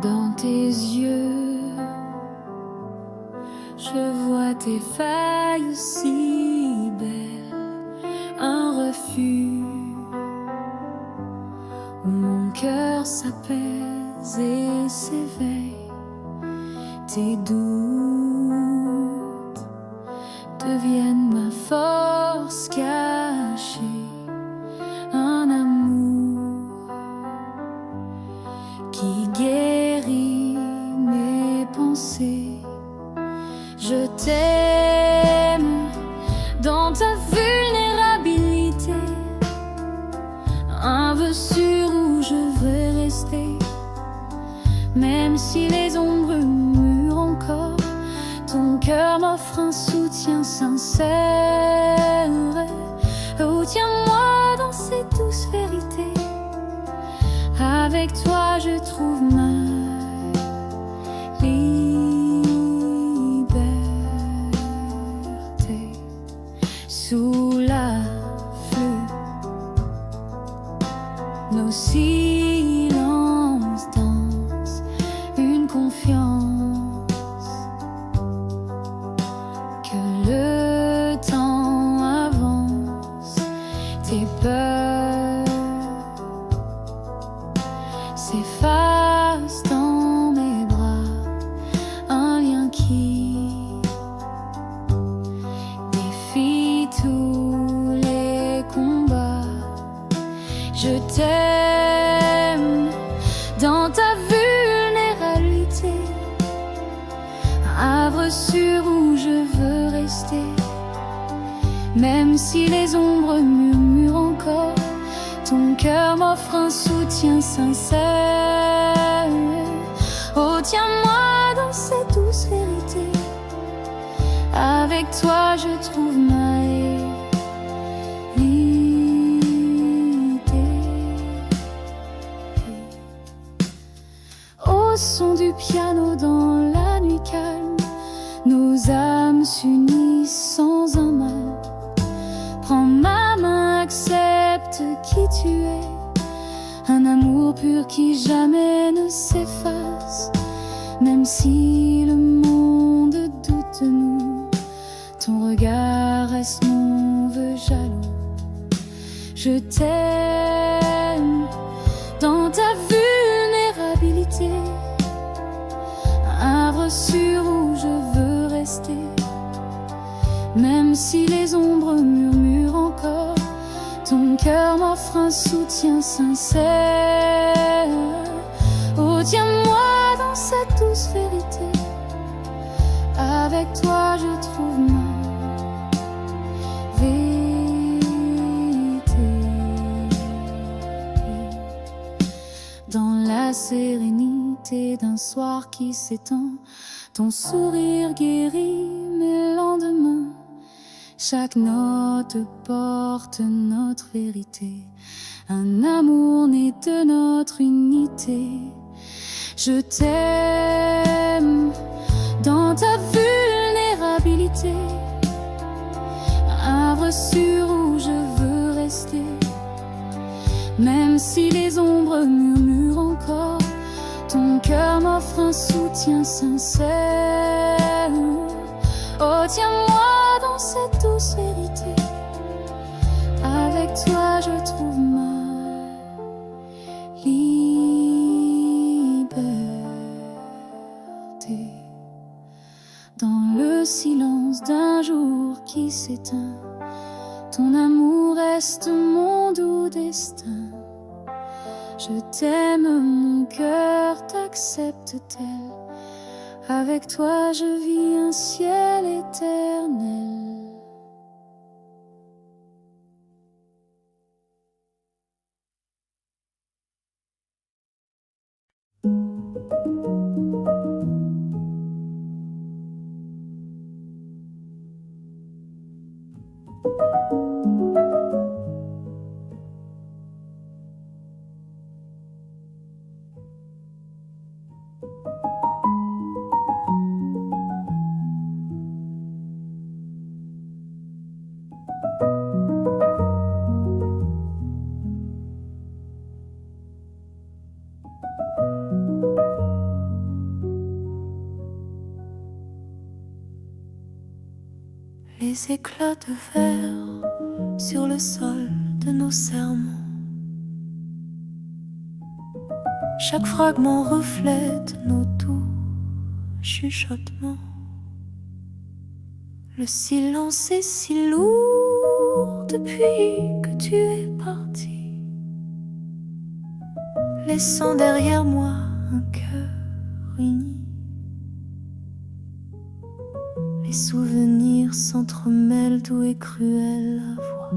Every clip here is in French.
Dans tes yeux, je vois tes failles si belles, un refuge où mon cœur s'apaise et s'éveille. Tes doutes deviennent ma force cachée, un amour qui guérit mes pensées. Je t'aime dans ta vulnérabilité, un vœu sûr où je veux rester, même si les ombres murent encore. Ton cœur m'offre un soutien sincère. Oh, tiens-moi dans ces douces vérités. Avec toi je trouve ma liberté. Sous la flûte, nos silences dansent une confiance que le temps avance. Tes peurs s'efface dans mes bras, un lien qui défie tous les combats. Je t'aime dans ta vulnérabilité, havre sûr où je veux rester, même si les ombres murmurent encore. Ton cœur m'offre un soutien sincère. Oh, tiens-moi dans cette douce vérité. Avec toi je trouve ma liberté. Au son du piano dans la nuit calme, nos âmes s'unissent sans un mal. Prends ma main, accepte qui tu es, un amour pur qui jamais ne s'efface. Même si le monde doute de nous, ton regard reste mon vœu jaloux. Je t'aime dans ta vulnérabilité, un havre sûr où je veux rester, même si les ombres murmurent encore. Ton cœur m'offre un soutien sincère. Oh, tiens-moi dans cette douce vérité. Avec toi je trouve ma vérité. Dans la sérénité d'un soir qui s'étend, ton sourire guérit mes lendemains. Chaque note porte notre vérité, un amour né de notre unité. Je t'aime dans ta vulnérabilité, un havre sûr où je veux rester, même si les ombres murmurent encore. Ton cœur m'offre un soutien sincère. Oh, tiens-moi dans cette douce vérité. Avec toi je trouve ma liberté. Dans le silence d'un jour qui s'éteint, ton amour reste mon doux destin. Je t'aime, mon cœur t'accepte tel. Avec toi je vis un ciel éternel. des éclats de verre sur le sol de nos serments. Chaque fragment reflète nos doux chuchotements. Le silence est si lourd depuis que tu es parti, laissant derrière moi un cœur uni. Les souvenirs s'entremêlent, doux et cruels à voix,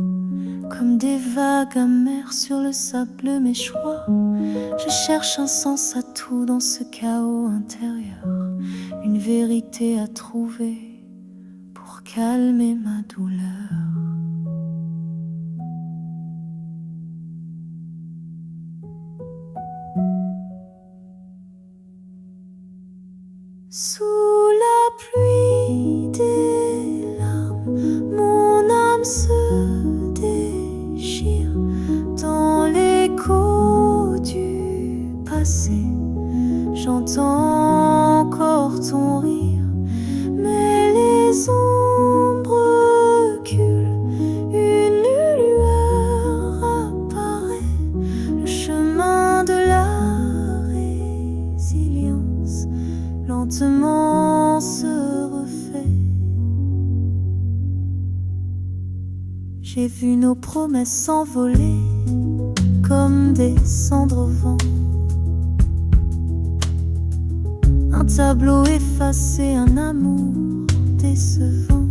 comme des vagues amères sur le sable. Mes choix, je cherche un sens à tout dans ce chaos intérieur, une vérité à trouver pour calmer ma douleur. Sous la pluie des larmes, mon âme se déchire dans l'écho du passé. J'entends encore ton rire, mais les ombres reculent. Une lueur apparaît, le chemin de la résilience lentement se refait. J'ai vu nos promesses s'envoler comme des cendres au vent, un tableau effacé, un amour décevant.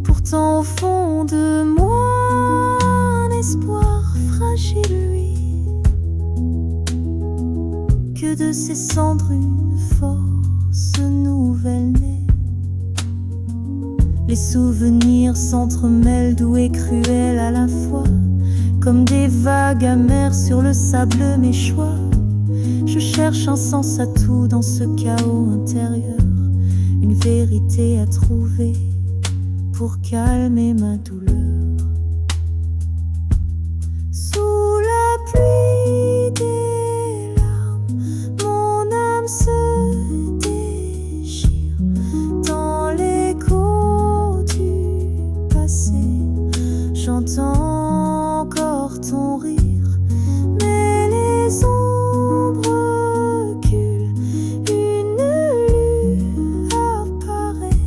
Pourtant au fond de moi, un espoir fragile, lui, que de ces cendres une force nouvelle naît. Les souvenirs s'entremêlent, doux et cruels à la fois, comme des vagues amères sur le sable. Mes choix, je cherche un sens à tout dans ce chaos intérieur, une vérité à trouver pour calmer ma douleur. Sous la pluie des larmes, mon âme se déchire dans l'écho du passé. J'entends encore ton rire, mais les ombres reculent. Une lueur apparaît,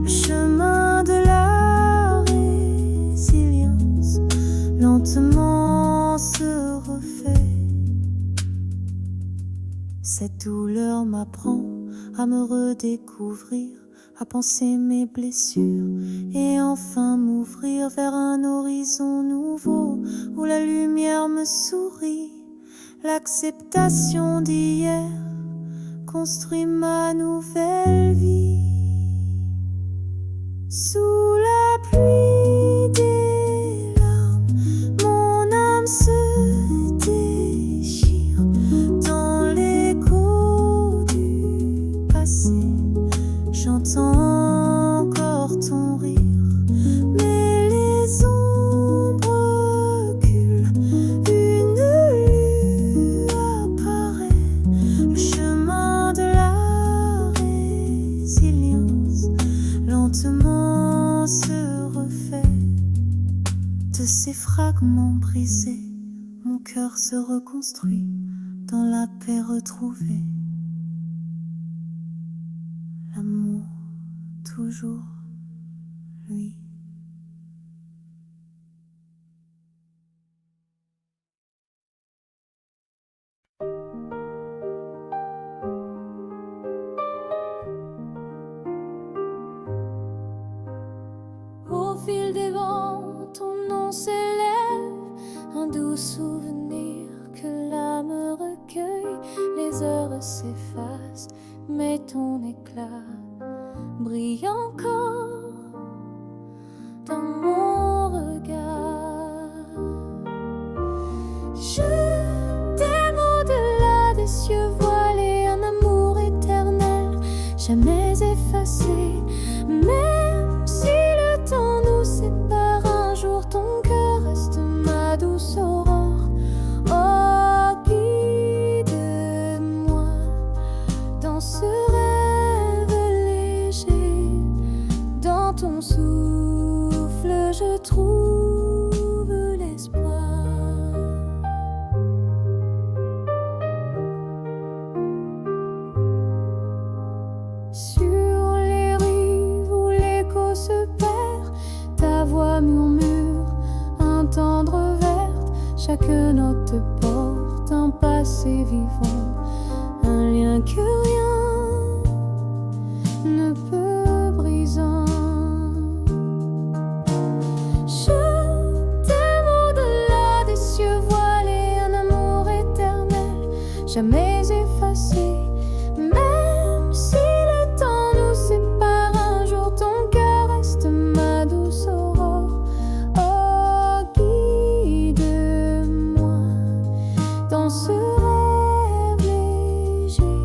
le chemin de la résilience lentement se refait. Cette douleur m'apprend à me redécouvrir, à penser mes blessures et enfin m'ouvrir vers un horizon nouveau où la lumière me sourit. L'acceptation d'hier construit ma nouvelle vie. Sous la pluie des larmes, mon âme se déchire dans l'écho du passé. J'entends encore ton rire, mais les ombres reculent. Une lueur apparaît, le chemin de la résilience lentement se refait. De ces fragments brisés, mon cœur se reconstruit dans la paix retrouvée. L'amour, toujours lui. Au fil des vents, ton nom s'élève, un doux souvenir que l'âme recueille. Les heures s'effacent, mais ton éclat brille encore dans mon regard. Je t'aime au-delà des cieux voilés, un amour éternel, jamais effacé. Même si le temps nous sépare, un jour ton cœur reste ma douce aurore. Oh, guide-moi dans ce rêve léger, assez vivant, un lien que rien ne peut briser. Je t'aime au-delà des cieux voilés, un amour éternel, jamais effacé. Même si le temps nous sépare, un jour ton cœur reste ma douce aurore. Oh, guide-moi dans ce rêve léger,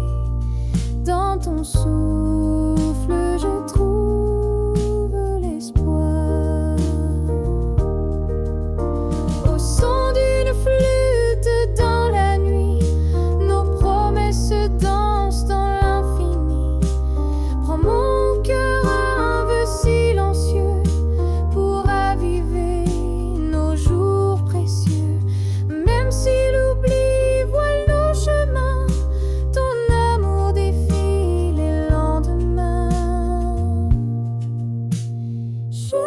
dans ton souffle je trouve l'espoir. Au son d'une flûte dans la nuit, nos promesses dansent dans l'infini. Prends mon cœur à un vœu silencieux pour raviver nos jours précieux. Même si l'oubli voile nos chemins, ton amour défie les lendemains. Je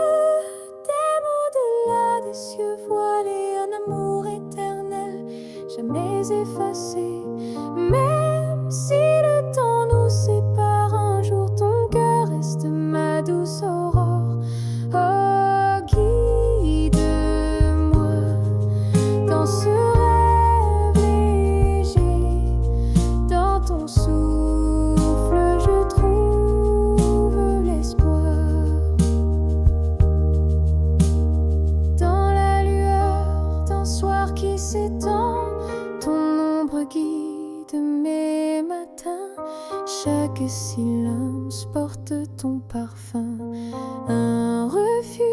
t'aime au-delà des cieux voilés, un amour éternel, jamais effacé. Même si le temps nous sépare, un jour ton cœur reste ma douce aurore. Oh, guide-moi dans ce rêve léger, dans ton souffle je trouve l'espoir. Dans la lueur d'un soir qui s'étend, ton ombre guide mes matins. Chaque silence porte ton parfum, un refuge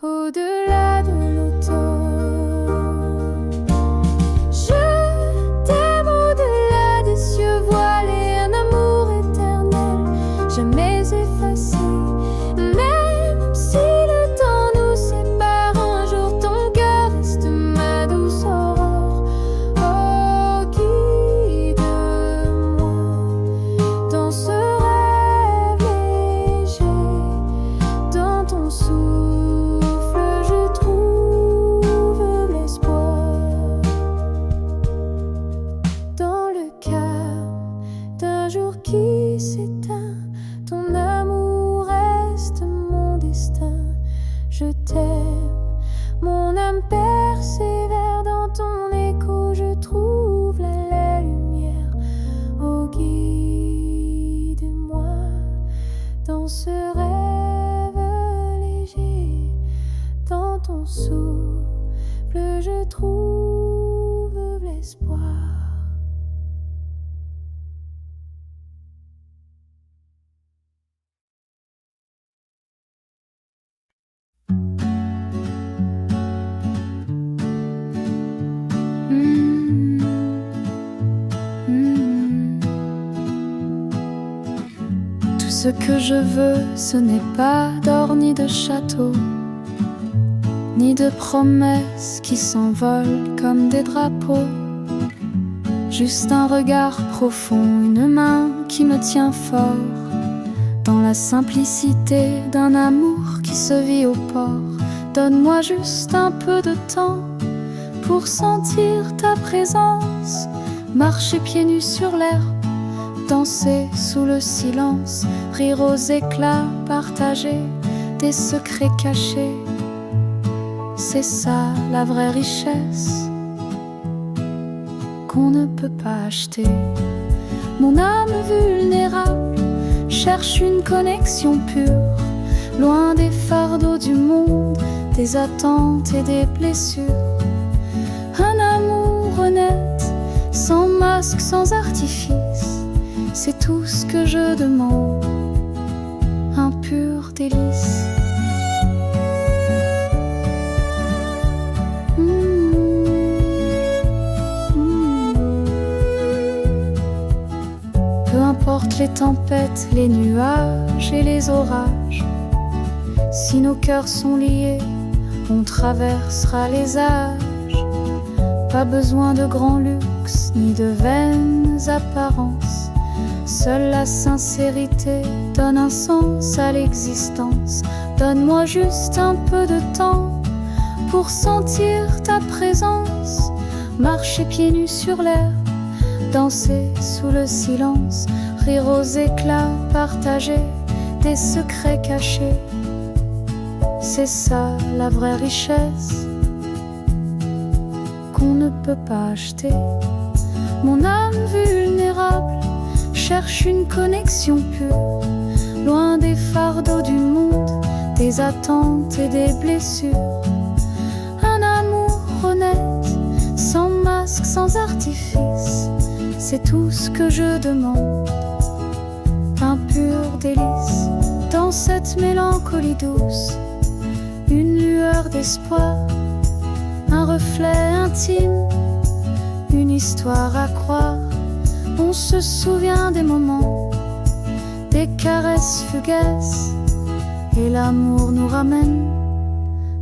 au-delà de l'automne. Je t'aime au-delà des cieux voilés, un amour éternel, jamais effacé. Même si le temps nous sépare, un jour ton cœur reste ma douce aurore. Oh, guide-moi dans ce rêve léger, dans ton souffle je trouve l'espoir. Dans le calme d'un jour qui s'éteint, ton amour reste mon destin. Je t'aime, mon âme persévère, dans ton écho je trouve la lumière. Oh, guide-moi dans ce rêve léger, dans ton souffle je trouve l'espoir. Tout ce que je veux, ce n'est pas d'or ni de château, ni de promesses qui s'envolent comme des drapeaux. Juste un regard profond, une main qui me tient fort, dans la simplicité d'un amour qui se vit au port. Donne-moi juste un peu de temps pour sentir ta présence, marcher pieds nus sur l'herbe, danser sous le silence, rire aux éclats, partager des secrets cachés. C'est ça la vraie richesse qu'on ne peut pas acheter. Mon âme vulnérable cherche une connexion pure, loin des fardeaux du monde, des attentes et des blessures. Un amour honnête, sans masque, sans artifice, c'est tout ce que je demande, un pur délice. Peu importe les tempêtes, les nuages et les orages, si nos cœurs sont liés, on traversera les âges. Pas besoin de grand luxe, ni de vaines apparences. Seule la sincérité donne un sens à l'existence. Donne-moi juste un peu de temps pour sentir ta présence, marcher pieds nus sur l'air, danser sous le silence, rire aux éclats, partager des secrets cachés. C'est ça la vraie richesse qu'on ne peut pas acheter. Mon âme vulnérable cherche une connexion pure, loin des fardeaux du monde, des attentes et des blessures. Un amour honnête, sans masque, sans artifice, c'est tout ce que je demande. Un pur délice dans cette mélancolie douce, une lueur d'espoir, un reflet intime, une histoire à croire. On se souvient des moments, des caresses fugaces, et l'amour nous ramène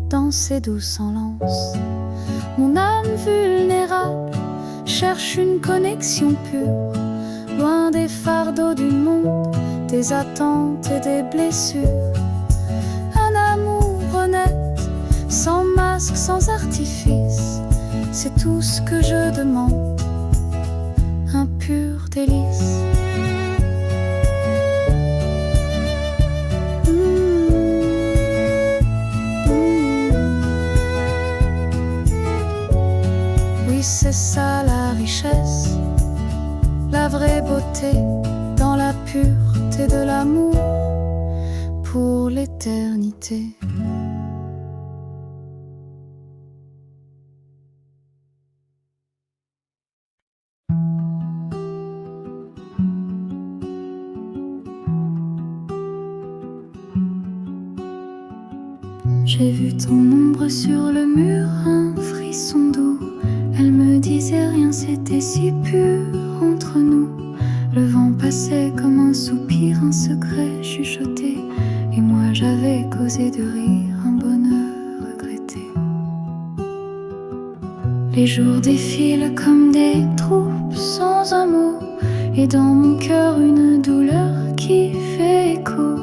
dans ses douces enlaces. Mon âme vulnérable cherche une connexion pure, loin des fardeaux du monde, des attentes et des blessures. Un amour honnête, sans masque, sans artifice, c'est tout ce que je demande. Un pur délice. Oui, c'est ça la richesse, la vraie beauté, dans la pureté de l'amour pour l'éternité. J'ai vu ton ombre sur le mur, un frisson doux. Elle me disait rien, c'était si pur entre nous. Le vent passait comme un soupir, un secret chuchoté. Et moi j'avais causé de rire, un bonheur regretté. Les jours défilent comme des troupes sans un mot, et dans mon cœur une douleur qui fait écho.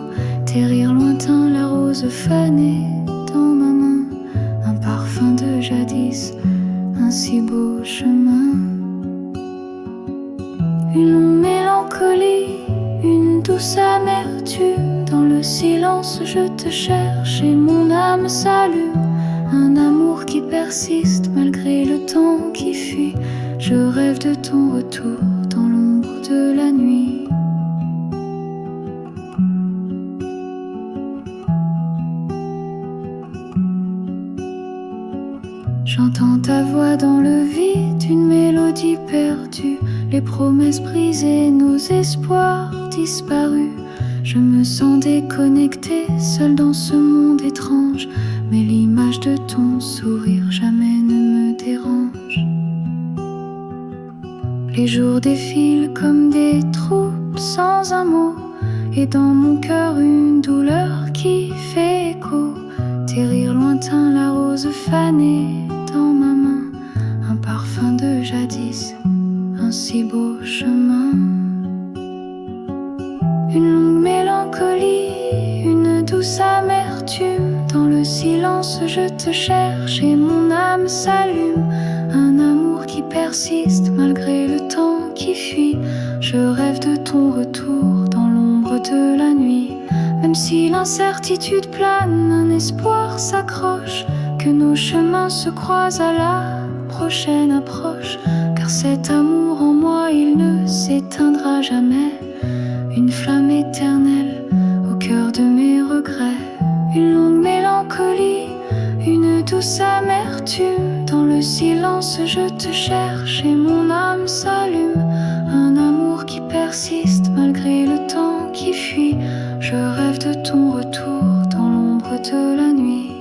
Tes rires lointains, la rose fanée dans ma main, un parfum de jadis, un si beau chemin. Une longue mélancolie, une douce amertume, dans le silence je te cherche et mon âme s'allume. Un amour qui persiste malgré le temps qui fuit. Je rêve de ton retour dans l'ombre de la nuit. J'entends ta voix dans le vide, une mélodie perdue, les promesses brisées, nos espoirs disparus. Je me sens déconnectée, seule dans ce monde étrange, mais l'image de ton sourire jamais ne me dérange. Les jours défilent comme des troupes sans un mot, et dans mon cœur une douleur qui fait écho. Tes rires lointains, la rose fanée dans ma main, un parfum de jadis, un si beau chemin. Une longue mélancolie, une douce amertume, dans le silence je te cherche et mon âme s'allume. Un amour qui persiste malgré le temps qui fuit. Je rêve de ton retour dans l'ombre de la nuit. Même si l'incertitude plane, un espoir s'accroche, que nos chemins se croisent à la prochaine approche. Car cet amour en moi, il ne s'éteindra jamais. Une flamme éternelle au cœur de mes regrets. Une longue mélancolie, une douce amertume, dans le silence je te cherche et mon âme s'allume. Un amour qui persiste malgré le temps qui fuit. Je rêve de ton retour dans l'ombre de la nuit.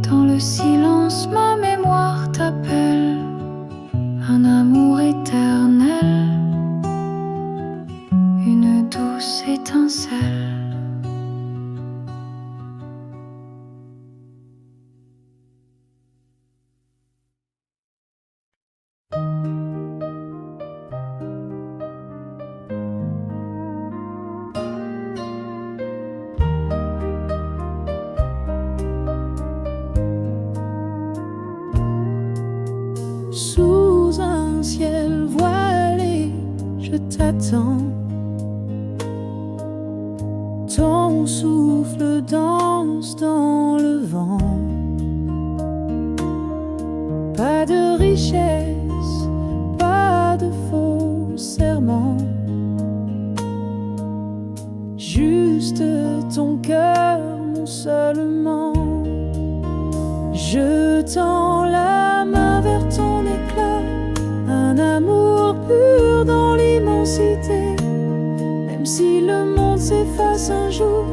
Dans le silence ma mémoire t'appelle, un amour éternel, une douce étincelle. sous un ciel voilé, je t'attends. Ton souffle danse dans le vent. Pas de richesse, pas de faux serments, juste ton cœur, mon seulement. Je tends la main vers ton éclat, un amour pur dans l'immensité. Même si le monde s'efface un jour,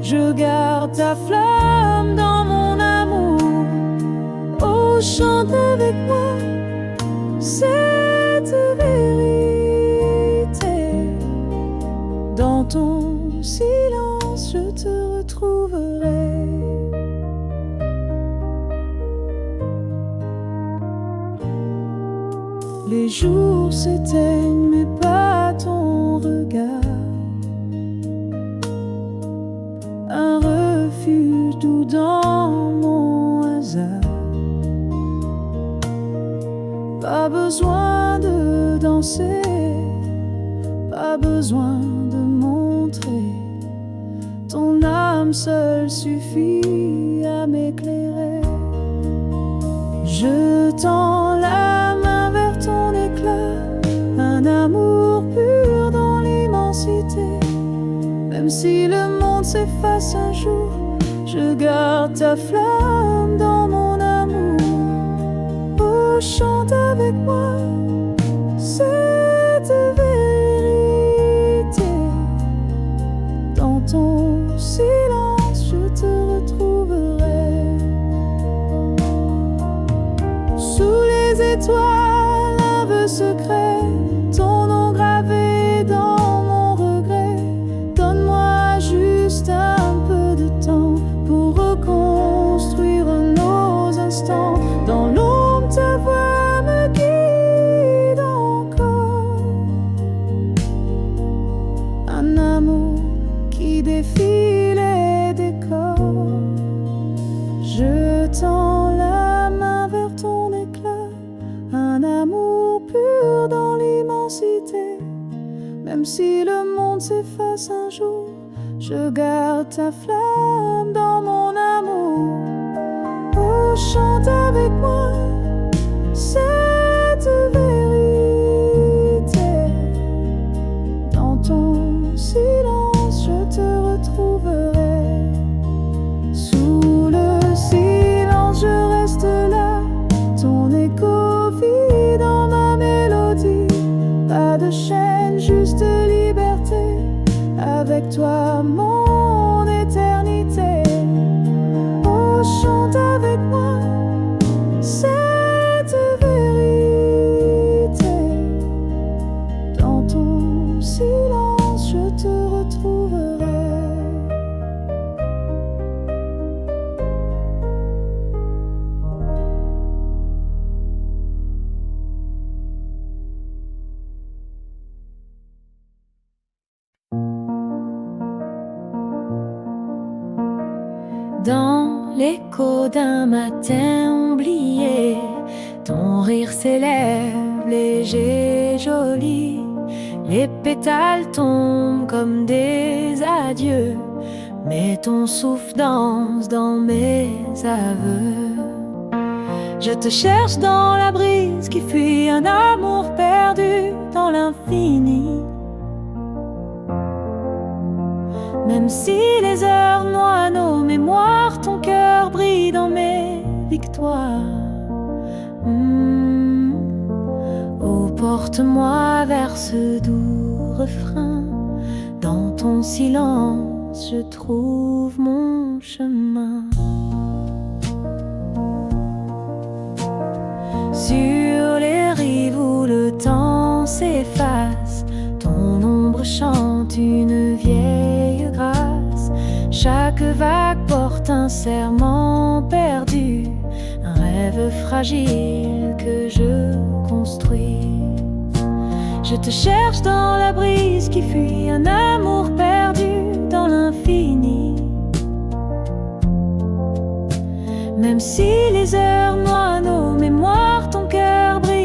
je garde ta flamme dans mon amour. Oh, chante avec moi cette vérité. Dans ton silence, je te retrouverai. Les jours s'éteignent, mais pas ton regard. Un refuge doux dans mon hasard. Pas besoin de danser, pas besoin de montrer. Ton âme seule suffit à m'éclairer. Je tends la main vers ton éclat, un amour pur dans l'immensité. Même si le monde s'efface un jour, je garde ta flamme dans mon amour. Oh, chante avec moi cette vérité. Dans ton silence, je te retrouverai. Sous les étoiles, un vœu secret, ton nom gravé dans mon regret. Donne-moi juste un peu de temps pour reconstruire nos instants. Dans l'ombre, ta voix me guide encore. Un amour qui défie les décors. Je tends la main vers ton éclat, un amour pur dans l'immensité. Même si le monde s'efface un jour, je garde ta flamme dans mon amour. Oh, chante avec moi cette vérité. Dans ton silence, je te retrouverai. Sous le silence, je reste là. Ton écho vit dans ma mélodie. Pas de chaîne, juste liberté. Avec toi, mon éternité. Oh, chante avec moi cette vérité. Dans ton silence, je te retrouverai. Dans l'écho d'un matin oublié, ton rire s'élève, léger, joli. Les pétales tombent comme des adieux, mais ton souffle danse dans mes aveux. Je te cherche dans la brise qui fuit, un amour perdu dans l'infini. Même si les heures noient nos mémoires, ton cœur brille dans mes victoires. Oh, porte-moi vers ce doux refrain. Dans ton silence, je trouve mon chemin. Sur les rives où le temps s'efface, ton ombre chante une vieille grâce. Chaque vague porte un serment perdu, un rêve fragile que je construis. Je te cherche dans la brise qui fuit, un amour perdu dans l'infini. Même si les heures noient nos mémoires, ton cœur brille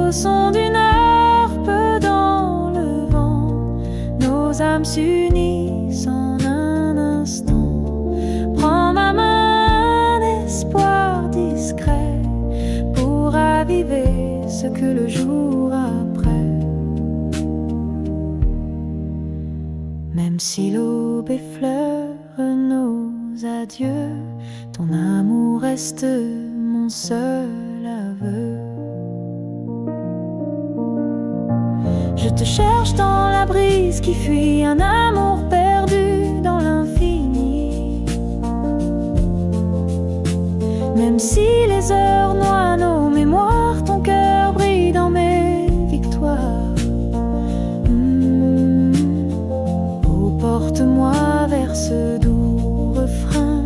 au son d'une harpe dans le vent, nos âmes s'unissent en un instant. Prends ma main, un espoir discret pour raviver ce que le jour après. Même si l'aube effleure nos adieux, ton amour reste mon seul aveu. Je te cherche dans la brise qui fuit, un amour perdu dans l'infini. Même si les heures noient nos mémoires, ton cœur brille dans mes victoires. Porte-moi vers ce doux refrain.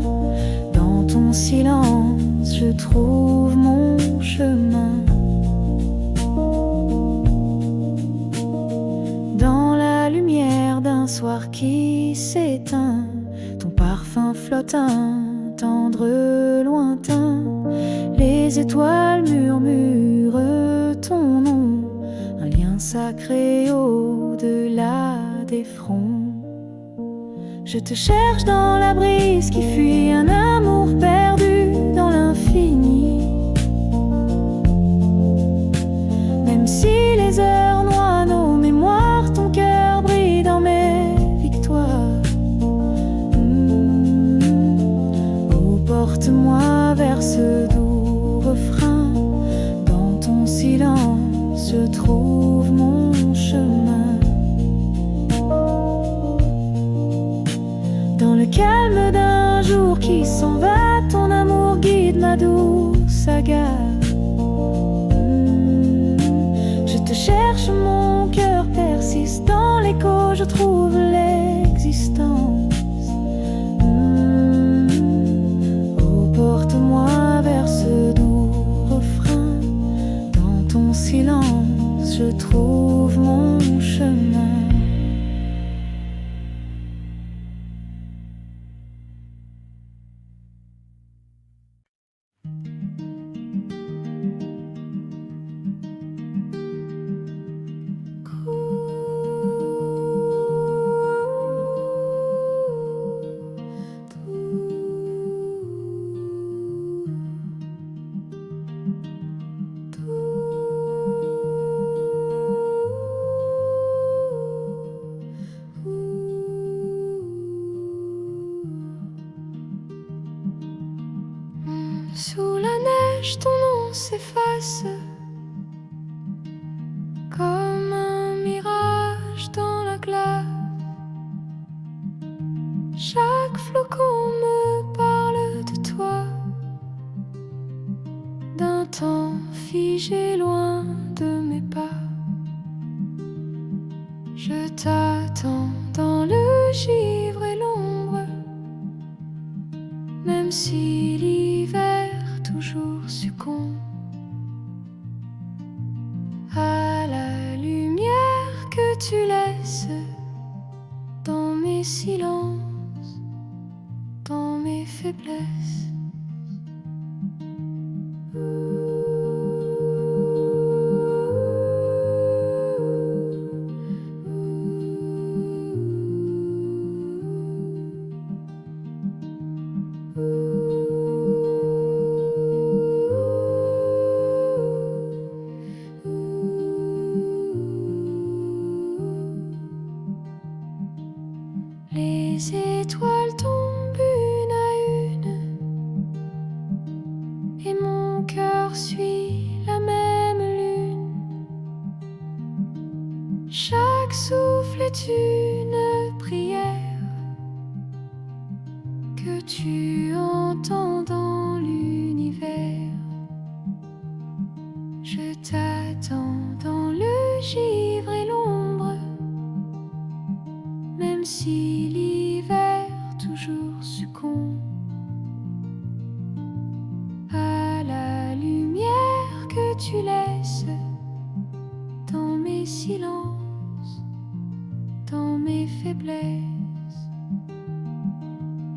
Dans ton silence, je trouve mon chemin. Dans la lumière d'un soir qui s'éteint, ton parfum flotte un tendre lointain. Les étoiles murmurent ton nom, un lien sacré au-delà des fronts. Je te cherche dans la brise qui fuit, un amour perdu dans l'infini. Même si les heures noient nos mémoires, ton cœur brille dans mes victoires. Oh, porte-moi vers ce doux refrain. Dans ton silence, je trouve mon chemin. Dans le calme d'un jour qui s'en va, ton amour guide ma douce saga. Je te cherche, mon cœur persiste. Dans l'écho, je trouve l'existence. Oh, porte-moi vers ce doux refrain. Dans ton silence, je trouve mon chemin. Sous la neige, ton nom s'efface comme un mirage dans la glace. Chaque flocon me parle de toi, d'un temps figé loin de mes pas. Je t'attends dans le givre et l'ombre, même si l'hiver toujours succombe à la lumière que tu laisses dans mes silences, dans mes faiblesses. Les étoiles tombent une à une et mon cœur suit la même lune. Chaque souffle est une prière que tu entends dans l'univers. Je t'attends dans le givre et l'ombre, même si l'hiver toujours succombe à la lumière que tu laisses dans mes silences, dans mes faiblesses.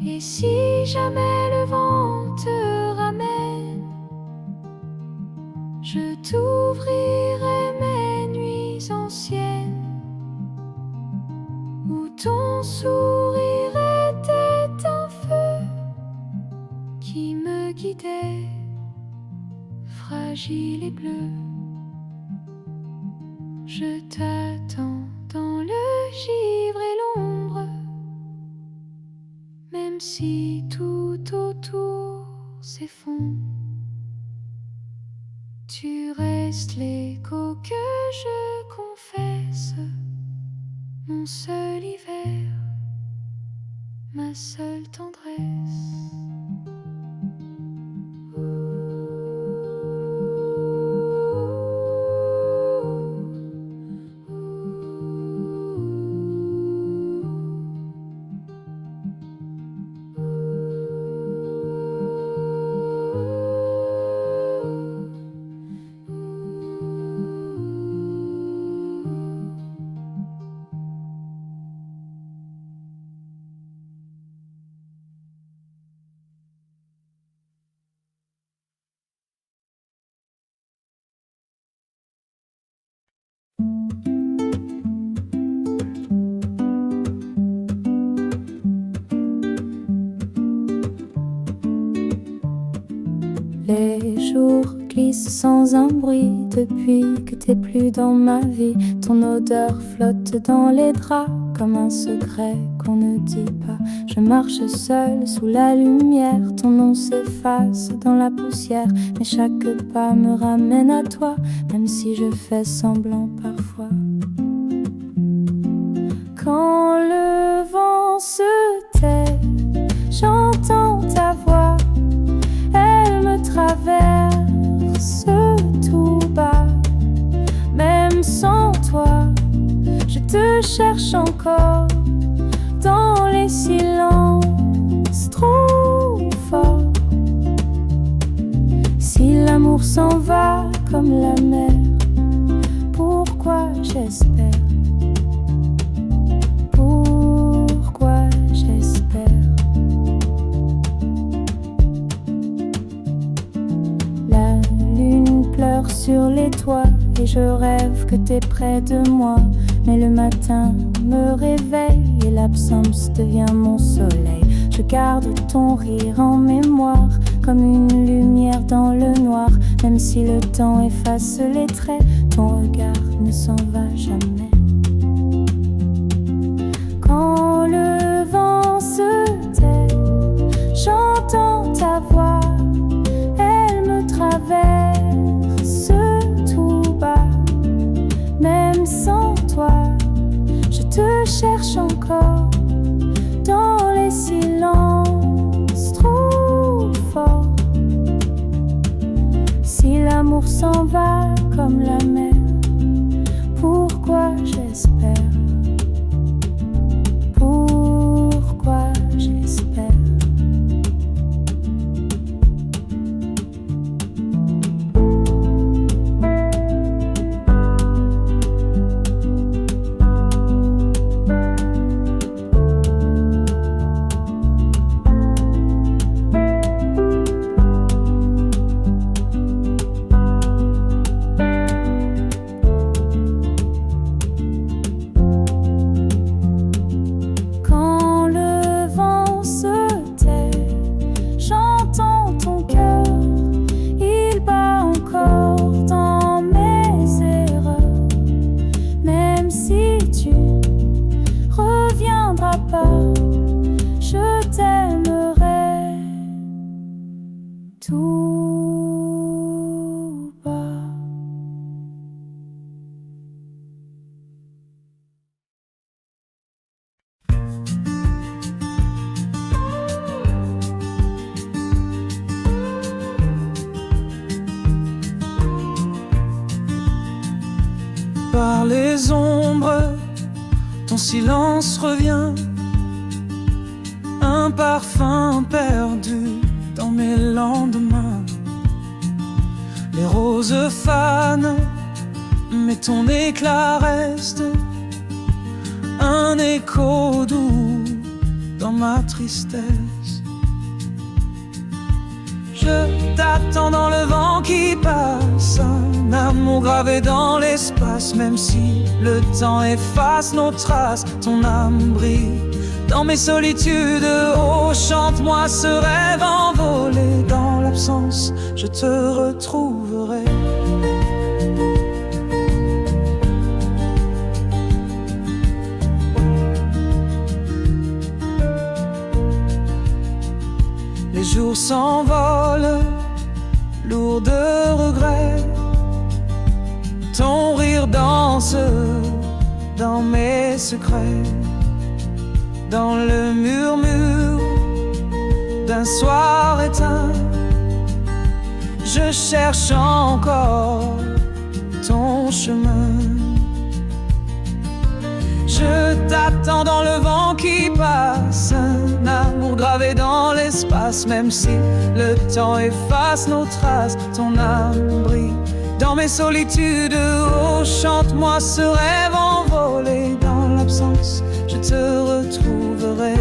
Et si jamais le vent te ramène, je t'ouvrirai qui me guidait, fragile et bleu. Je t'attends dans le givre et l'ombre, même si tout autour s'effondre. Tu restes l'écho que je confesse, mon seul hiver, ma seule tendresse. Les jours glissent sans un bruit depuis que t'es plus dans ma vie. Ton odeur flotte dans les draps comme un secret qu'on ne dit pas. Je marche seule sous la lumière, ton nom s'efface dans la poussière. Mais chaque pas me ramène à toi, même si je fais semblant parfois. Quand le vent se tait, j'entends ta voix. Elle me traverse tout bas. Même sans toi, je te cherche encore dans les silences trop forts. Si l'amour s'en va comme la mer, pourquoi j'espère? Pourquoi j'espère? La lune pleure sur les toits et je rêve que t'es près de moi. Mais le matin me réveille et l'absence devient mon soleil. Je garde ton rire en mémoire comme une lumière dans le noir. Même si le temps efface les traits, ton regard ne s'en va jamais. Quand le vent se tait, j'entends ta voix. Elle me traverse tout bas. Même sans toi, je te cherche encore dans les silences trop forts. Si l'amour s'en va comme la mer, pourquoi j'espère? Pourquoi j'espère? Par les ombres, ton silence revient, un parfum perdu dans mes lendemains. Les roses fanent, mais ton éclat reste un écho doux dans ma tristesse. Je t'attends dans le vent qui passe, un amour gravé dans l'espace. Même si le temps efface nos traces, ton âme brille dans mes solitudes. Oh, chante-moi ce rêve envolé je te retrouverai. Les jours s'envolent, lourds de regrets. Ton rire danse dans mes secrets, dans le murmure d'un soir éteint. Je cherche encore ton chemin. Je t'attends dans le vent qui passe, un amour gravé dans l'espace. Même si le temps efface nos traces, ton âme brille dans mes solitudes. Oh, chante-moi ce rêve envolé. Dans l'absence, je te retrouverai.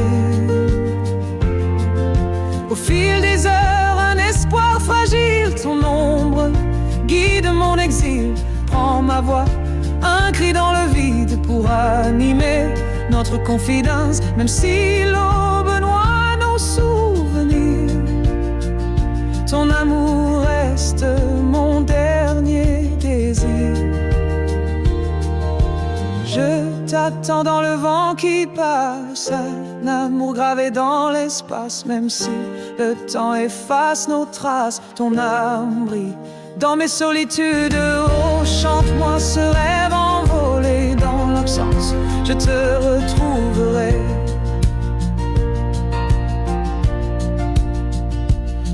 Au fil des heures, un espoir fragile, ton ombre guide mon exil. Prends ma voix, un cri dans le vide pour animer notre confidence. Même si l'aube noie nos souvenirs, ton amour reste mon dernier désir. Je t'attends dans le vent qui passe, un amour gravé dans l'espace. Même si le temps efface nos traces, ton âme brille dans mes solitudes. Oh, chante-moi ce rêve envolé. Dans l'absence, je te retrouverai.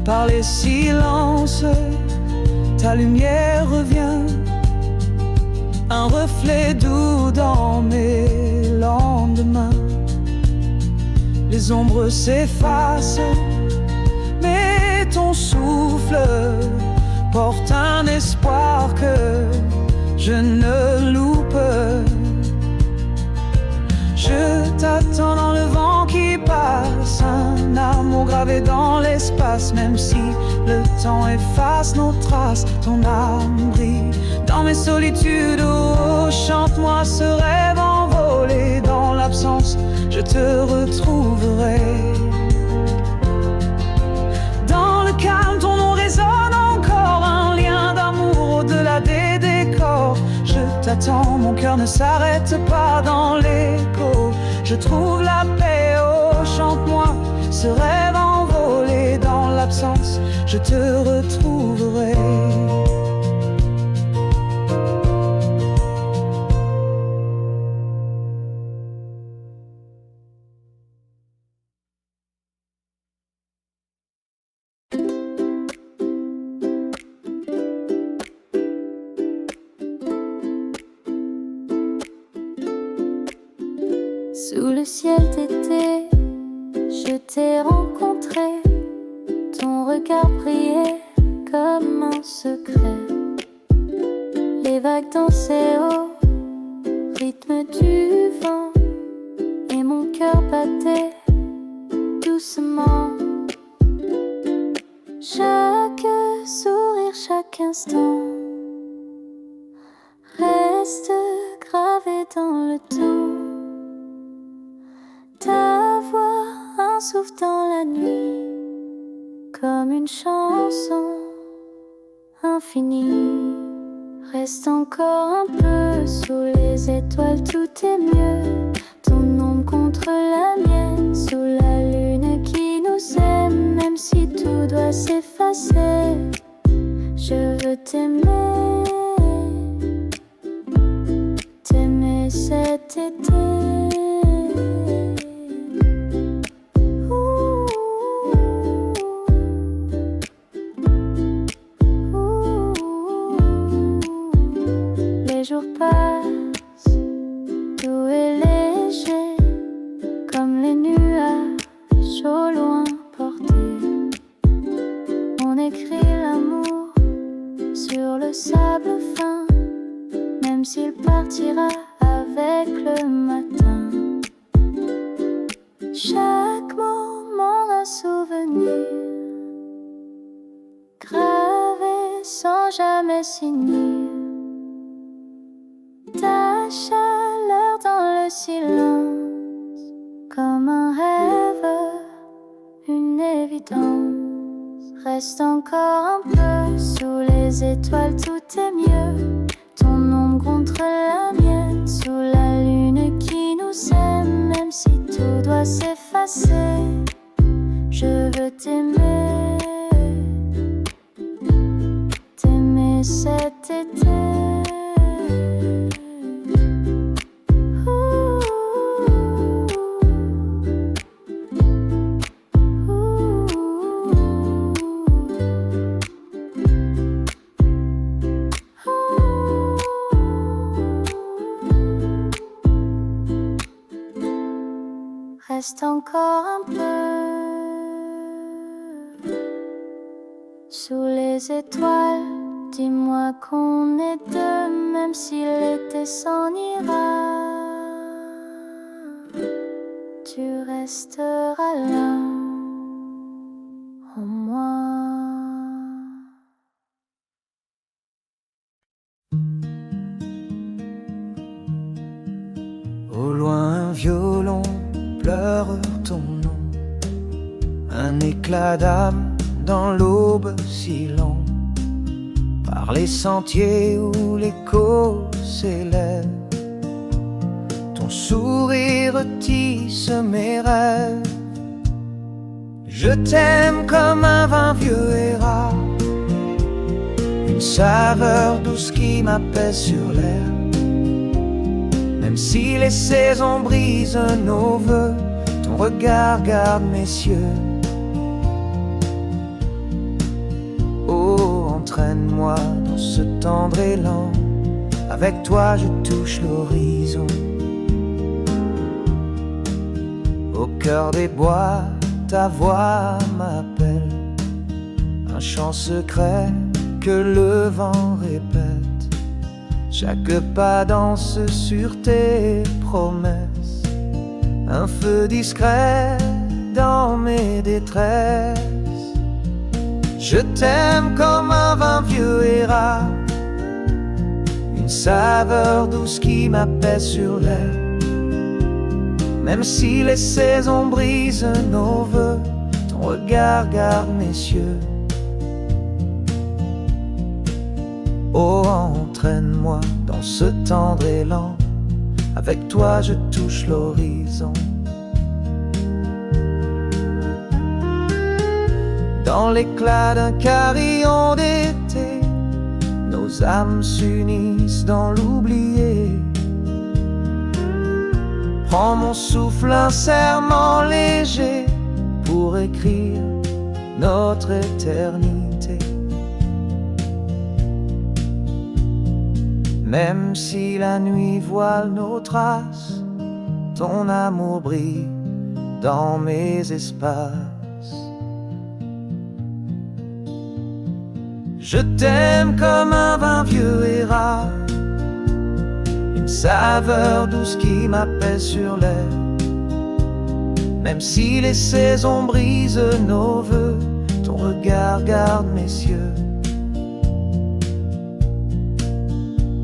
Par les silences, ta lumière revient, un reflet doux dans mes lendemains. Les ombres s'effacent, mais ton souffle porte un espoir que je ne loupe. Je t'attends dans le vent qui passe, un amour gravé dans l'espace. Même si le temps efface nos traces, ton âme brille dans mes solitudes. Oh, chante-moi ce rêve envolé. Dans l'absence, je te retrouverai. Dans le calme, ton nom résonne encore, un lien d'amour au-delà des décors. Je t'attends, mon cœur ne s'arrête pas dans l'écho. Je trouve la paix, oh, chante-moi ce rêve envolé. Dans l'absence, je te retrouverai. Sous le ciel d'été, je t'ai rencontré. Ton regard brillait comme un secret. Les vagues dansaient au rythme du vent, et mon cœur battait doucement. Chaque sourire, chaque instant reste gravé dans le temps. Ta voix, un souffle dans la nuit, comme une chanson infinie. Reste encore un peu sous les étoiles, tout est mieux. Ton ombre contre la mienne, sous la lune qui nous aime. Même si tout doit s'effacer, je veux t'aimer, t'aimer cet été. Les jours passent, doux et léger, comme les nuages au loin portés. On écrit l'amour sur le sable fin, même s'il partira avec le matin. Chaque moment un souvenir, gravé sans jamais signer. Ta chaleur dans le silence, comme un rêve, une évidence. Reste encore un peu sous les étoiles, tout est mieux. Ton ombre contre la mienne, sous la lune qui nous aime. Même si tout doit s'effacer, je veux t'aimer, t'aimer cet été. Reste encore un peu sous les étoiles. Dis-moi qu'on est deux, même si l'été s'en ira. Tu resteras là en moi. Au loin, un violon pleure ton nom, un éclat d'âme dans l'aube si long, par les sentiers où l'écho s'élève. Ton sourire tisse mes rêves. Je t'aime comme un vin vieux et rare, une saveur douce qui m'apaise sur l'air. Même si les saisons brisent nos vœux, ton regard garde mes cieux. Oh, entraîne-moi dans ce tendre élan, avec toi je touche l'horizon. Au cœur des bois, ta voix m'appelle, un chant secret que le vent répète. Chaque pas danse sur tes promesses, un feu discret dans mes détresses. Je t'aime comme un vin vieux et rare, une saveur douce qui m'apaise sur l'air. Même si les saisons brisent nos vœux, ton regard garde mes cieux. Oh, entraîne-moi dans ce tendre élan, avec toi je touche l'horizon. Dans l'éclat d'un carillon d'été, nos âmes s'unissent dans l'oublié. Prends mon souffle, un serment léger pour écrire notre éternité. Même si la nuit voile nos traces, ton amour brille dans mes espaces. Je t'aime comme un vin vieux et rare, une saveur douce qui m'apaise sur l'air. Même si les saisons brisent nos vœux, ton regard garde mes cieux.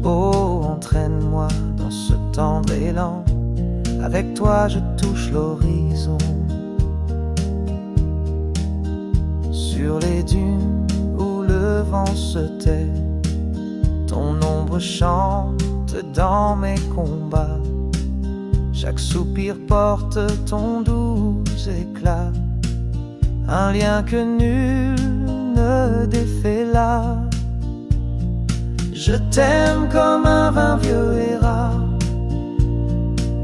Oh, entraîne-moi dans ce tendre élan, avec toi je touche l'horizon. Sur les dunes où le vent se tait, ton ombre chante dans mes combats. Chaque soupir porte ton doux éclat, un lien que nul ne défait là. Je t'aime comme un vin vieux et rare,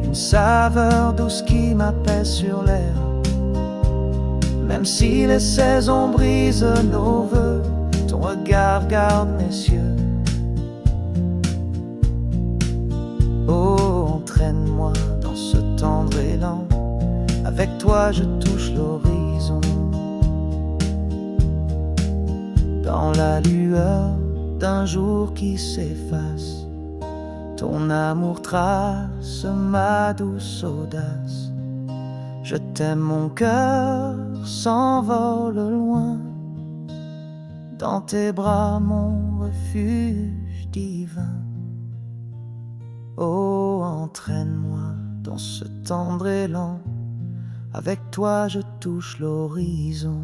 une saveur douce qui m'apaise sur l'air. Même si les saisons brisent nos vœux, ton regard garde mes cieux. Oh, entraîne-moi dans ce tendre élan, avec toi je touche l'horizon. Dans la lueur d'un jour qui s'efface, ton amour trace ma douce audace. Je t'aime, mon cœur s'envole loin, dans tes bras mon refuge divin. Oh, entraîne-moi dans ce tendre élan, avec toi je touche l'horizon.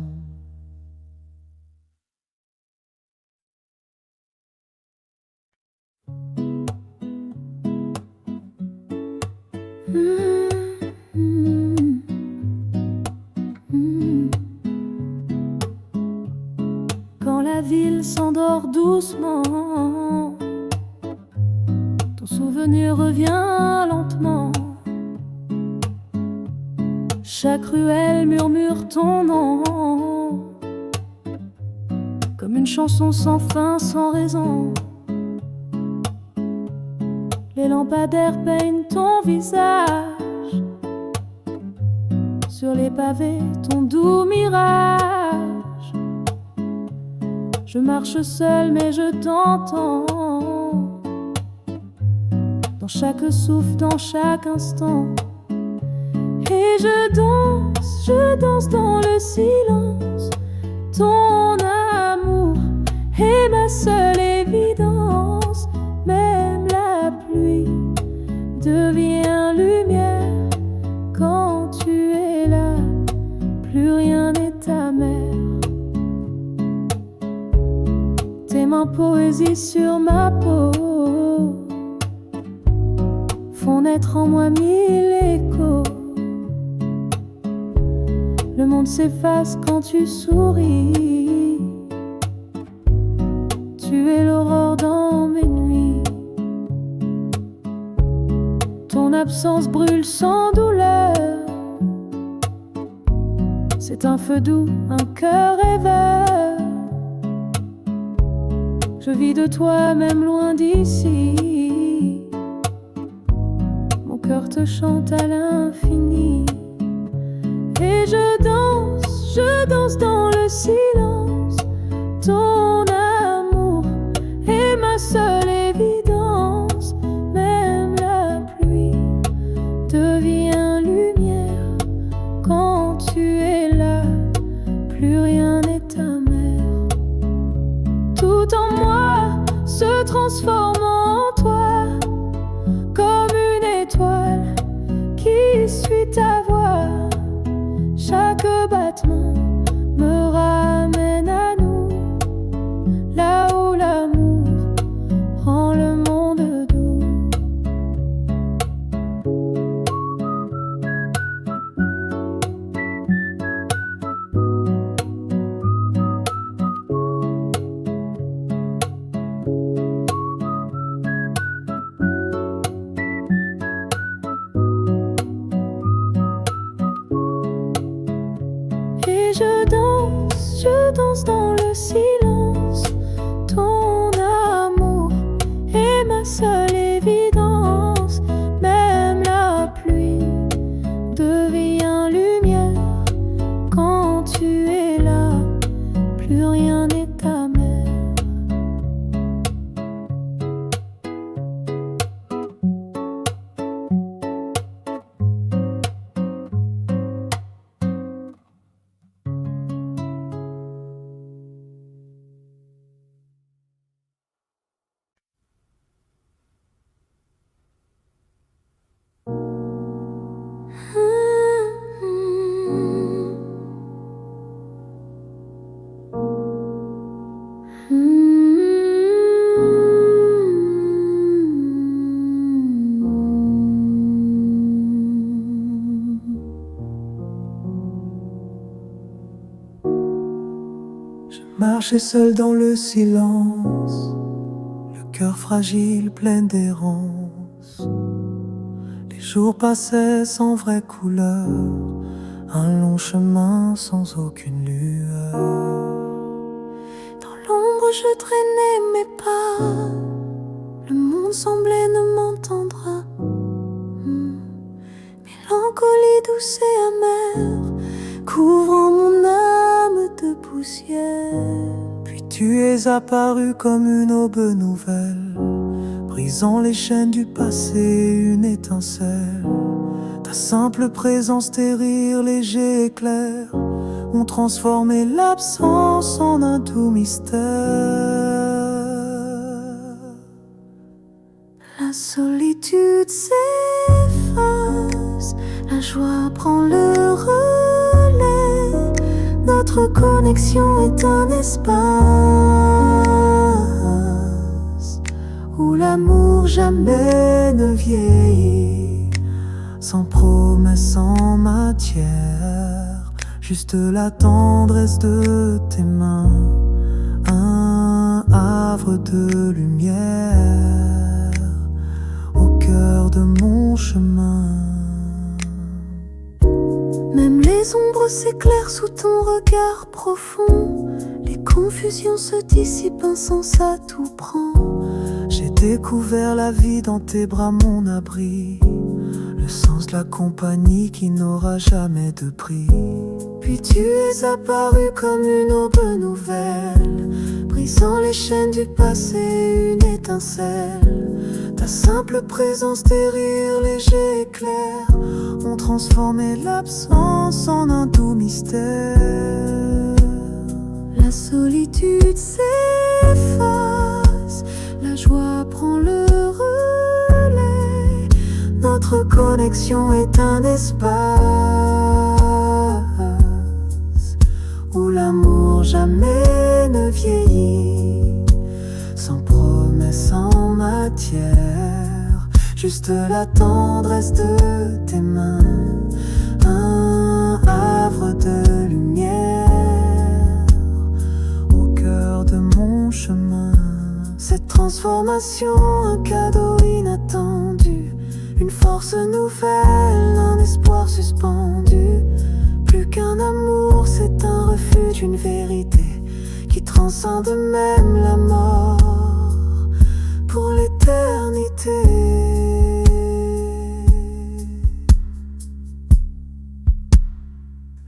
Quand la ville s'endort doucement, ton souvenir revient lentement. Chaque ruelle murmure ton nom, comme une chanson sans fin, sans raison. Les lampadaires peignent ton visage, sur les pavés ton doux mirage. Je marche seule mais je t'entends, dans chaque souffle, dans chaque instant. Et je danse dans le silence. Ton amour est ma seule évidence. Même la pluie devient lumière quand tu es là. Plus rien n'est amer. Tes mains poésie sur ma peau font naître en moi mille échos. Le monde s'efface quand tu souris. Tu es l'aurore dans mes nuits. Ton absence brûle sans douleur. C'est un feu doux, un cœur rêveur. Je vis de toi même loin d'ici. Mon cœur te chante à l'infini. Et je danse dans le silence. Ton amour est ma seule évidence. Même la pluie devient lumière quand tu es là. Plus rien n'est amer. Tout en moi se transforme en toi, comme une étoile qui suit ta voix. Chaque battement me ramène à nous, là où l'amour rend le monde doux. Et je danse dans le silence. Ton amour est ma seule évidence. Même la pluie devient lumière quand tu es là. Plus rien n'est amer. Marcher seul dans le silence, le cœur fragile, plein d'errance. Les jours passaient sans vraie couleur, un long chemin sans aucune lueur. Dans l'ombre je traînais mes pas, le monde semblait ne m'entendre. Mélancolie douce et amère, couvrant mon âme de poussière. Puis tu es apparu comme une aube nouvelle, brisant les chaînes du passé, une étincelle. Ta simple présence, tes rires légers et clairs ont transformé l'absence en un doux mystère. La solitude s'efface, la joie prend le relais. Notre connexion est un espace où l'amour jamais ne vieillit, promesse en matière, juste la tendresse de tes mains, un havre de lumière au cœur de mon chemin. Même les ombres s'éclairent sous ton regard profond, les confusions se dissipent, un sens à tout prend. J'ai découvert la vie dans tes bras, mon abri, le sens de la compagnie qui n'aura jamais de prix. Puis tu es apparu comme une aube nouvelle, brisant les chaînes du passé, une étincelle. Ta simple présence, tes rires légers et clairs ont transformé l'absence en un doux mystère. La solitude s'efface, la joie prend le relais. Notre connexion est un espace où l'amour jamais ne vieillit, sans promesse en matière, juste la tendresse de tes mains, un havre de lumière au cœur de mon chemin. Cette transformation, un cadeau inattendu, une force nouvelle, un espoir suspendu. Plus qu'un amour, c'est un refuge, une vérité qui transcende même la mort pour l'éternité.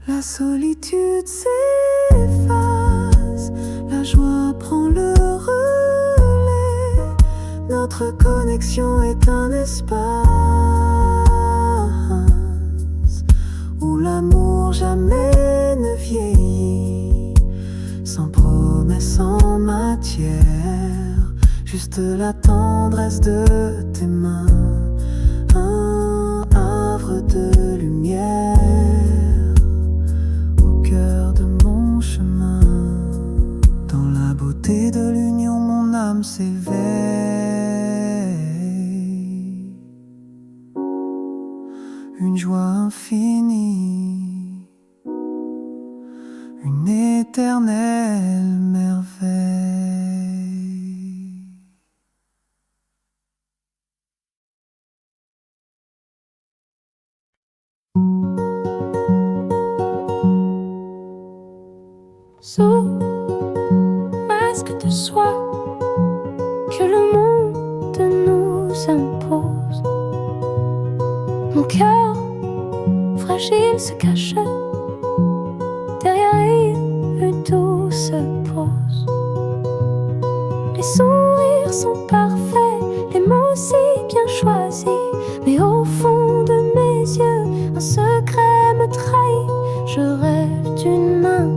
La solitude s'efface, la joie prend le relais. Notre connexion est un espace où l'amour jamais ne vieillit, sans promesse en matière, juste la tendresse de tes mains, un havre de lumière au cœur de mon chemin. Dans la beauté de l'union, mon âme s'éveille, une joie infinie, une éternelle merveille. Sous masque de soie que le monde nous impose, mon cœur fragile se cache derrière une douce pose. Les sourires sont parfaits, les mots si bien choisis, mais au fond de mes yeux, un secret me trahit. Je rêve d'une main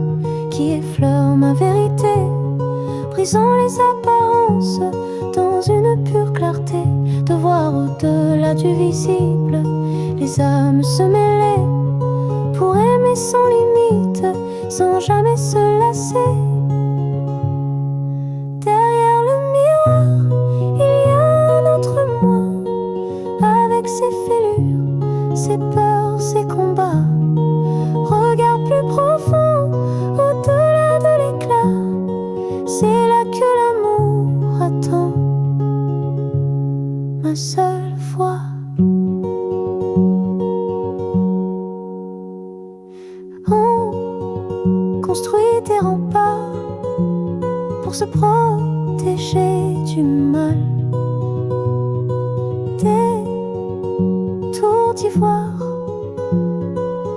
qui effleure ma vérité, brisant les apparences dans une pure clarté, de voir au-delà du visible, les âmes se mêler, pour aimer sans limite, sans jamais se lasser. Derrière le miroir, il y a un autre moi, avec ses fêlures, ses peurs, ses combats. Regard plus profond, au-delà de l'éclat, c'est là que l'amour attend, ma seule foi. On construit des remparts pour se protéger du mal, des tours d'ivoire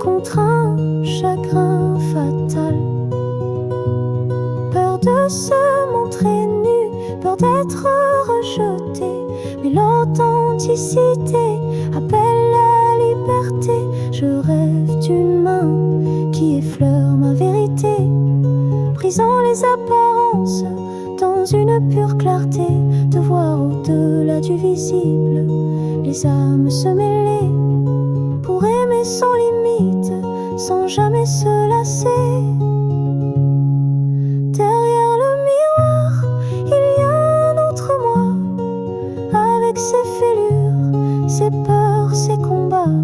contre un chagrin fatal. Peur de se montrer nu, peur d'être rejeté, mais l'authenticité appelle la liberté. Je rêve d'une main qui effleure ma vérité, brisant les apparences dans une pure clarté, de voir au-delà du visible, les âmes se mêler, pour aimer sans limite, sans jamais se lasser. Derrière le miroir, il y a un autre moi, avec ses fêlures, ses peurs, ses combats.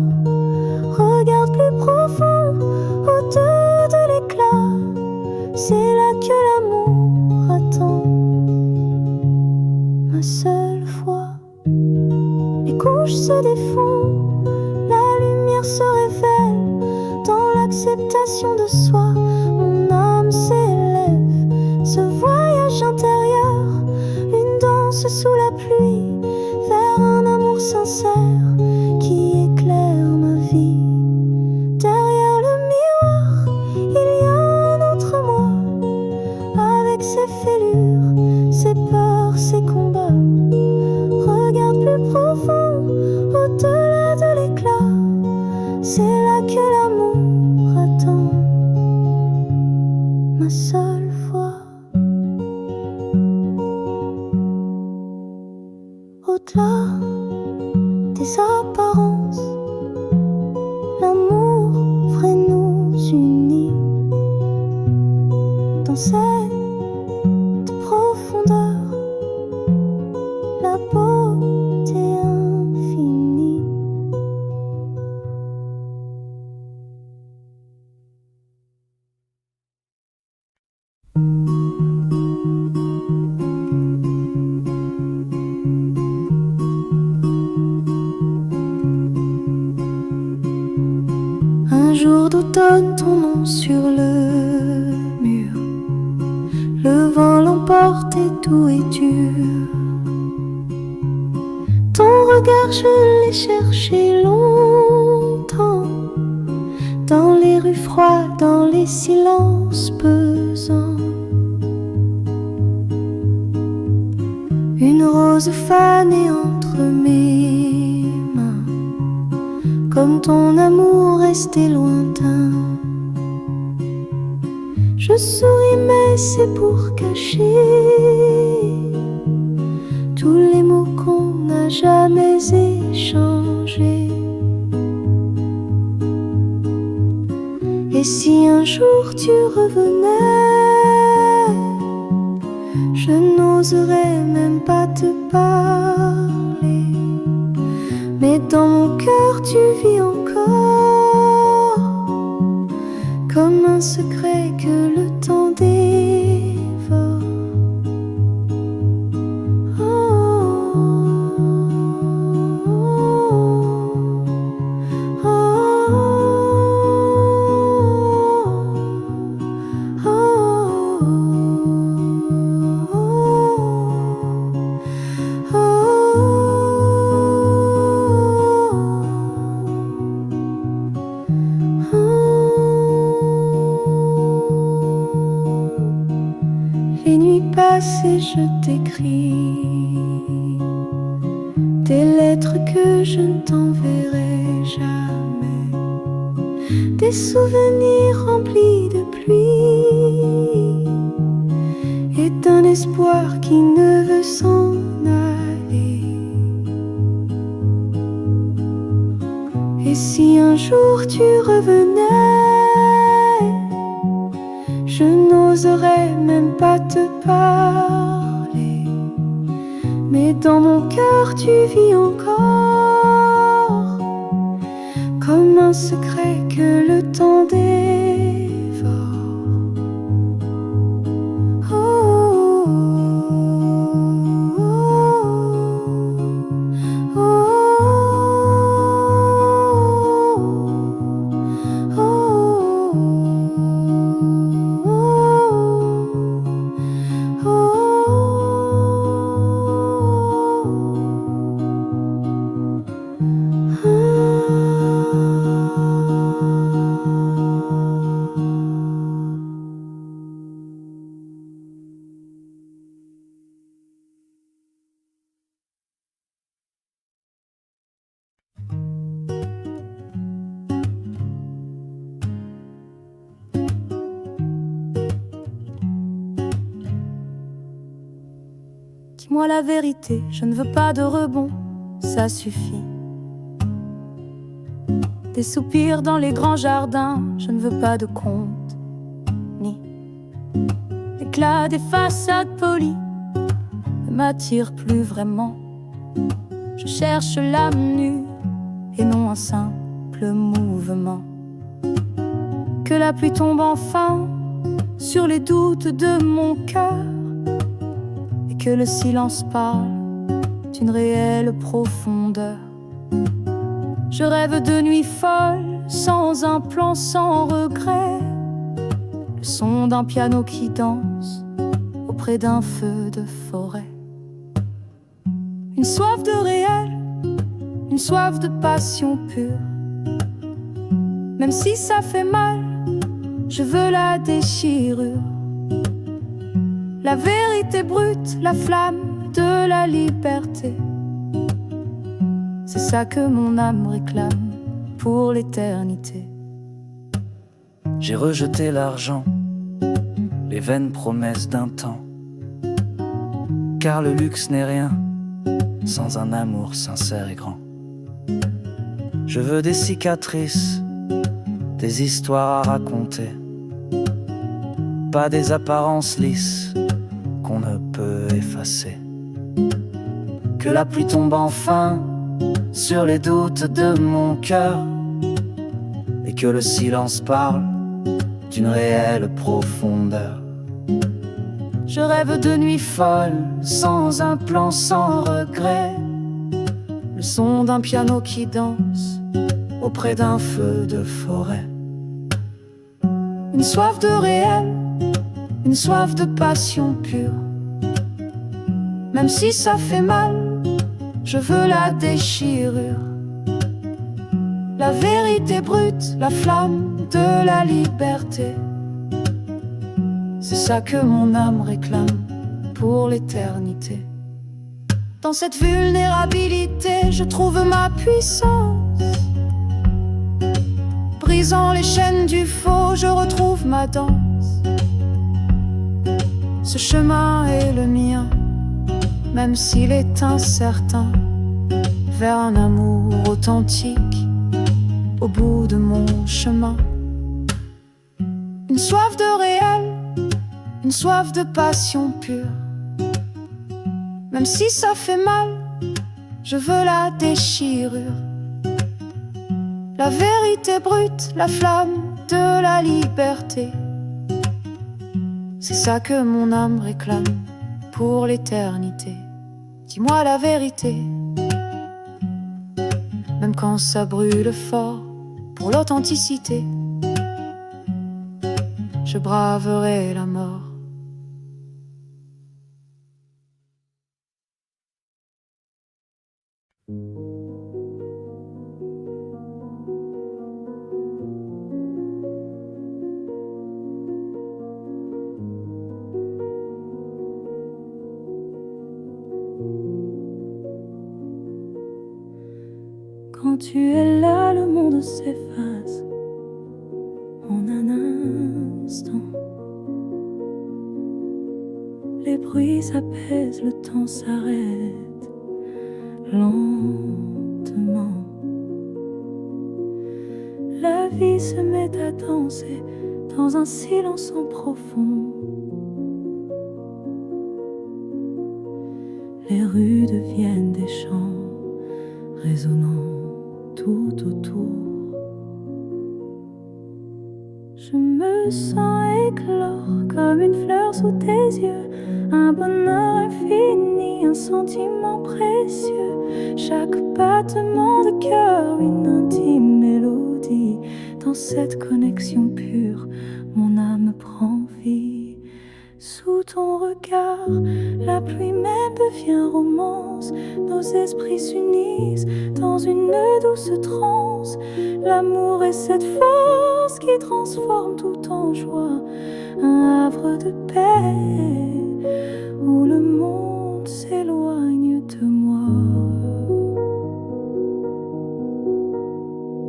se défont, la lumière se révèle dans l'acceptation de soi. Mon âme s'élève, ce voyage intérieur, une danse sous la pluie, vers un amour sincère qui éclaire ma vie. Derrière le miroir, il y a un autre moi, avec ses fêlures, ses peurs, ses combats. Regarde plus profond, au-delà de l'éclat, c'est là que l'amour attend, ma seule voix. Au-delà des apparences, l'amour vrai nous unit. Dans cette profondeur, la beauté infinie. Un jour d'automne, ton nom sur le mur, le vent l'emporte et tout est dur. Ton regard, je l'ai cherché longtemps, dans les rues froides, dans les silences pesants. Une rose fanée entre mes mains, comme ton amour resté lointain. Je souris mais c'est pour cacher tous les mots qu'on n'a jamais échangés. Et si un jour tu revenais, je n'oserais même pas te parler. Mais dans mon cœur tu vis encore, comme un secret que le temps dévore. Les nuits passent et je t'écris des lettres que je ne t'enverrai jamais, des souvenirs remplis de pluie et d'un espoir qui ne veut s'en aller. Et si un jour tu revenais, je n'oserais même pas te parler. Mais dans mon cœur tu vis encore, comme un secret que le temps dévore. Oh, oh, oh, oh, dis-moi la vérité, je ne veux pas de rebond, ça suffit. Des soupirs dans les grands jardins, je ne veux pas de contes, ni l'éclat des façades polies ne m'attire plus vraiment. Je cherche l'âme nue et non un simple mouvement. Que la pluie tombe enfin sur les doutes de mon cœur, que le silence parle d'une réelle profondeur. Je rêve de nuits folles, sans un plan, sans regret. Le son d'un piano qui danse auprès d'un feu de forêt. Une soif de réel, une soif de passion pure. Même si ça fait mal, je veux la déchirure. La vérité brute, la flamme de la liberté. C'est ça que mon âme réclame pour l'éternité. J'ai rejeté l'argent, les vaines promesses d'un temps, car le luxe n'est rien sans un amour sincère et grand. Je veux des cicatrices, des histoires à raconter, pas des apparences lisses qu'on ne peut effacer. Que la pluie tombe enfin sur les doutes de mon cœur, et que le silence parle d'une réelle profondeur. Je rêve de nuits folles, sans un plan, sans regret. Le son d'un piano qui danse auprès d'un feu de forêt. Une soif de réel, une soif de passion pure. Même si ça fait mal, je veux la déchirure. La vérité brute, la flamme de la liberté. C'est ça que mon âme réclame pour l'éternité. Dans cette vulnérabilité, je trouve ma puissance. Brisant les chaînes du faux, je retrouve ma danse. Ce chemin est le mien, même s'il est incertain, vers un amour authentique au bout de mon chemin. Une soif de réel, une soif de passion pure. Même si ça fait mal, je veux la déchirure. La vérité brute, la flamme de la liberté. C'est ça que mon âme réclame pour l'éternité. Dis-moi la vérité, même quand ça brûle fort, pour l'authenticité, je braverai la mort. Quand tu es là, le monde s'efface en un instant. Les bruits s'apaisent, le temps s'arrête lentement. La vie se met à danser dans un silence en profond. Les rues deviennent des chants résonnant tout autour. Je me sens éclore comme une fleur sous tes yeux, un bonheur infini, un sentiment précieux. Chaque battement de cœur, une intime mélodie. Dans cette connexion pure, mon âme prend vie. Sous ton regard, la pluie même devient romance. Nos esprits s'unissent dans une douce transe. L'amour est cette force qui transforme tout en joie. Un havre de paix où le monde s'éloigne de moi.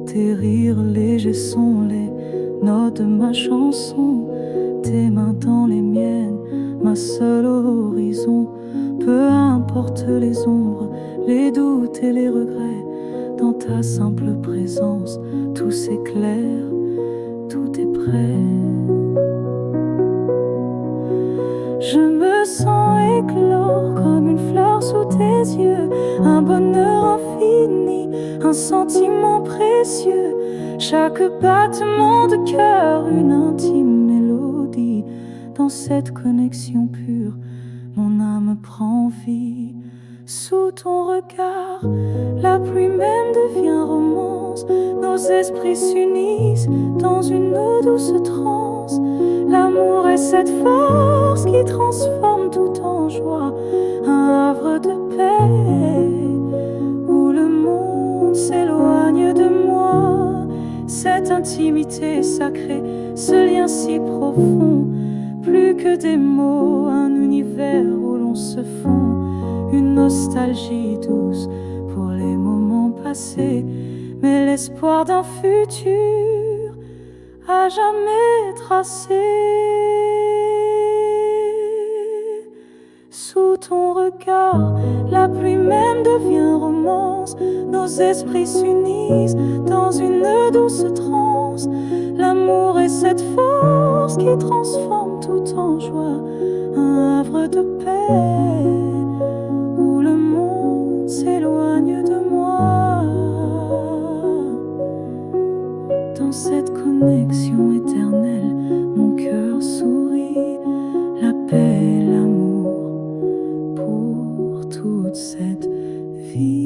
Tes rires légers sont les notes de ma chanson. Tes mains dans les miennes, ma seule horizon. Peu importe les ombres, les doutes et les regrets, dans ta simple présence, tout s'éclaire, tout est prêt. Je me sens éclore comme une fleur sous tes yeux, un bonheur infini, un sentiment précieux. Chaque battement de cœur, une intime mélodie. Dans cette connexion pure, mon âme prend vie. Sous ton regard, la pluie même devient romance. Nos esprits s'unissent dans une douce transe. L'amour est cette force qui transforme tout en joie. Un havre de paix où le monde s'éloigne de moi. Cette intimité sacrée, ce lien si profond, plus que des mots, un univers où l'on se fond. Une nostalgie douce pour les moments passés, mais l'espoir d'un futur à jamais tracé. Sous ton regard, la pluie même devient romance. Nos esprits s'unissent dans une douce transe. L'amour est cette force qui transforme tout en joie. Un havre de paix où le monde s'éloigne de moi. Dans cette connexion éternelle, mon cœur sourit. La paix et l'amour pour toute cette vie.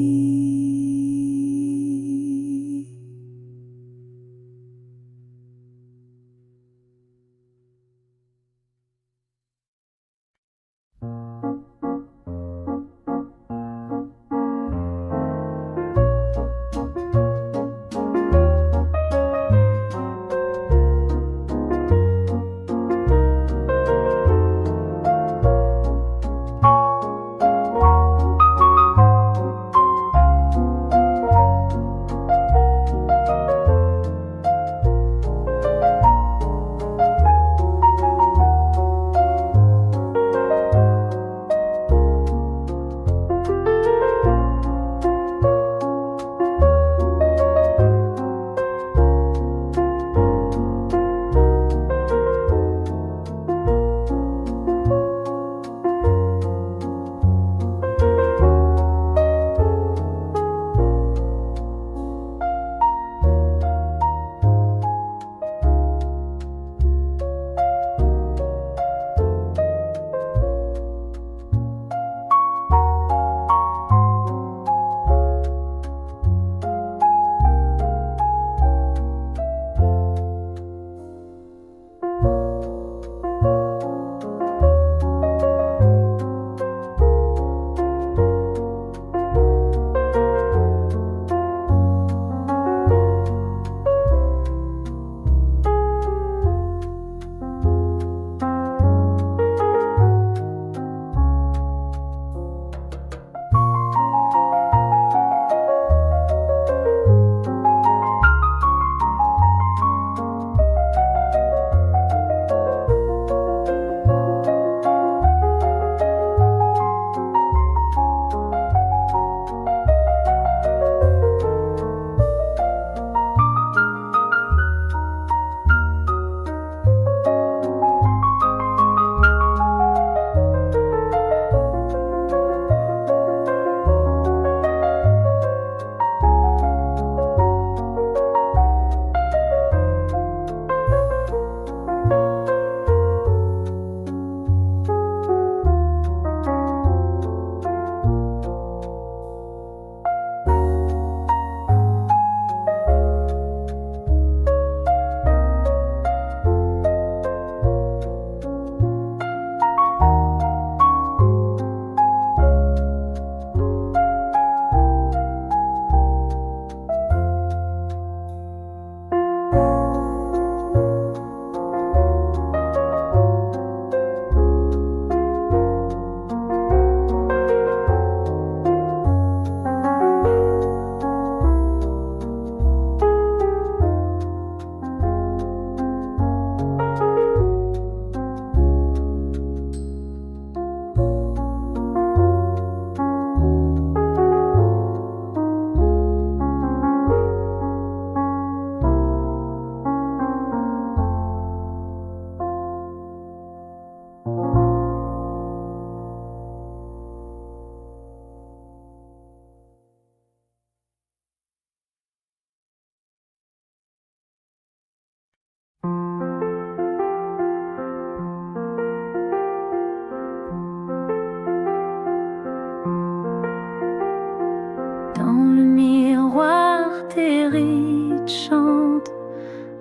latérite chante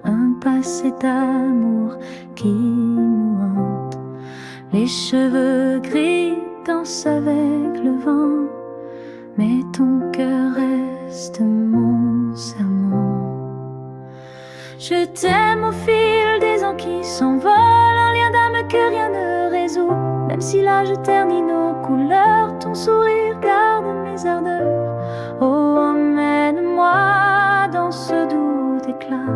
un passé d'amour qui nous hante. Les cheveux gris dansent avec le vent, mais ton cœur reste mon serment. Je t'aime au fil des ans qui s'envolent, un lien d'âme que rien ne résout. Même si l'âge ternit nos couleurs, ton sourire garde mes ardeurs. Oh, emmène-moi dans ce doux éclat.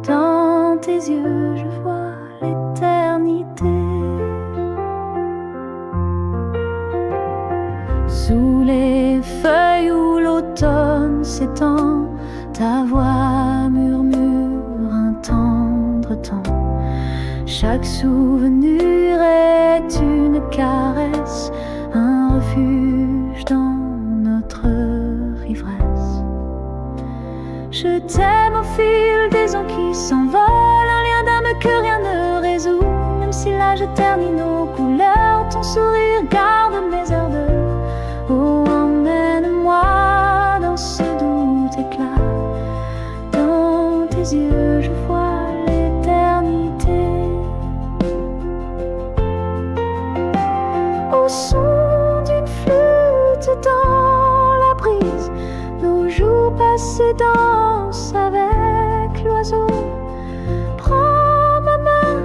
Dans tes yeux, je vois l'éternité. Sous les feuilles où l'automne s'étend, ta voix murmure un tendre temps. Chaque souvenir est une caresse, un refuge dans notre ivresse. Je t'aime au fil des ans qui s'envolent, un lien d'âme que rien ne résout. Même si l'âge ternit nos couleurs, ton sourire garde mes ardeurs. Oh, emmène-moi dans ce doux éclat. Dans tes yeux, je vois l'éternité. Au son d'une flûte dans la brise, nos jours passés dansent avec l'oiseau. Prends ma main,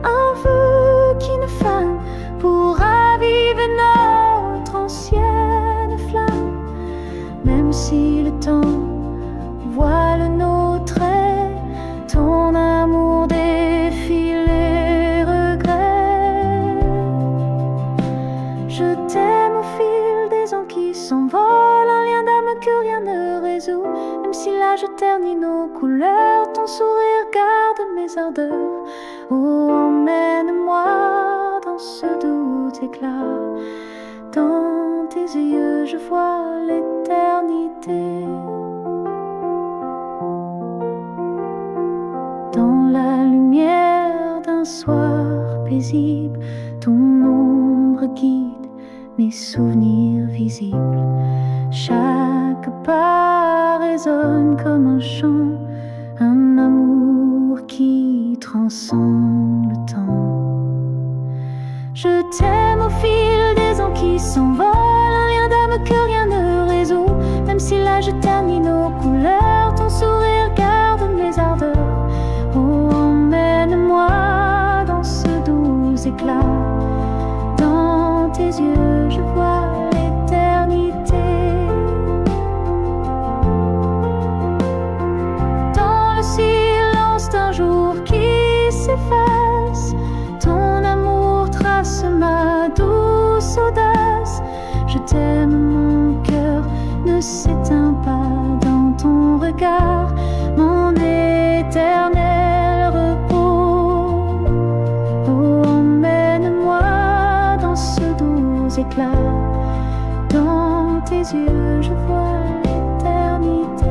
un feu qui nous fane pour raviver notre ancienne flamme. Même si le temps voile nos traits, ton amour défile les regrets. Je t'aime au fil des ans qui s'envolent, un lien d'âme que rien ne résout. Même si l'âge ternit nos couleurs, ton sourire garde mes ardeurs. Oh, emmène-moi dans ce doux éclat. Dans tes yeux, je vois l'éternité. Dans la lumière d'un soir paisible, ton ombre guide mes souvenirs visibles. Chaque pas résonne comme un chant, un amour qui transcende le temps. Je t'aime au fil des ans qui s'envolent, un lien d'âme que rien ne résout. Même si l'âge ternit nos couleurs, ton sourire garde mes ardeurs. Oh, emmène-moi dans ce doux éclat. Dans tes yeux, je vois l'éternité. Dans le silence d'un jour qui s'efface, ton amour trace ma douce audace. Je t'aime, mon cœur ne s'éteint pas dans ton regard, mon éternel repos. Oh, emmène-moi dans ce doux éclat. Dans tes yeux, je vois l'éternité.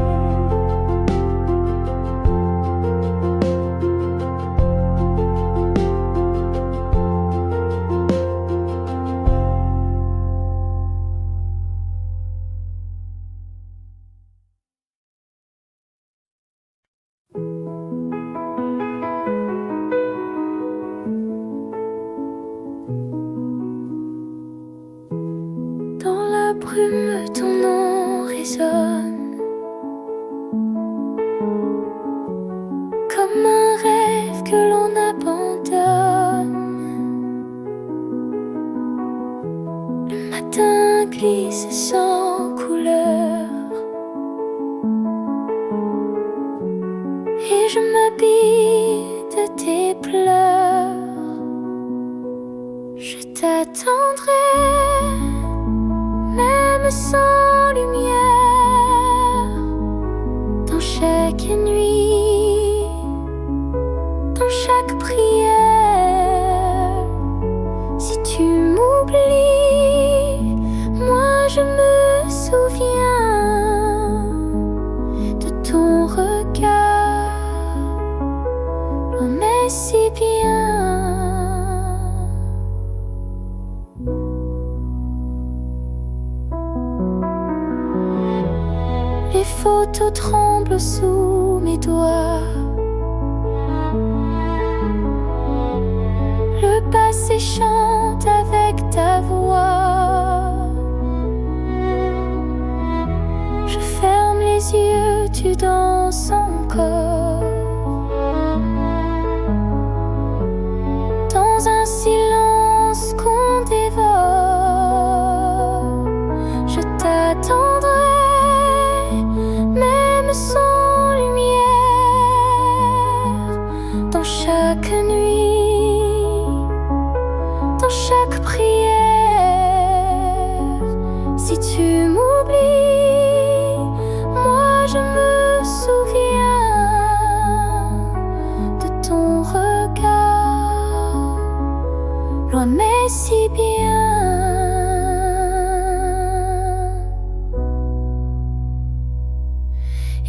Dans la brume, ton nom résonne comme un rêve que l'on abandonne. Le matin glisse sans couleur et je m'habille de tes pleurs. Je t'attendrai même sans lumière, dans chaque nuit, dans chaque prière. Si tu m'oublies, moi je me souviens de ton regard, loin mais si bien. Les photos tremblent sous mes doigts. Le passé chante avec ta voix. Je ferme les yeux, tu danses encore. Dans un silence qu'on dévore, je t'attendrai, même sans lumière, dans chaque nuit, dans chaque prière. Si tu m'oublies, moi je me souviens de ton regard, loin mais si bien.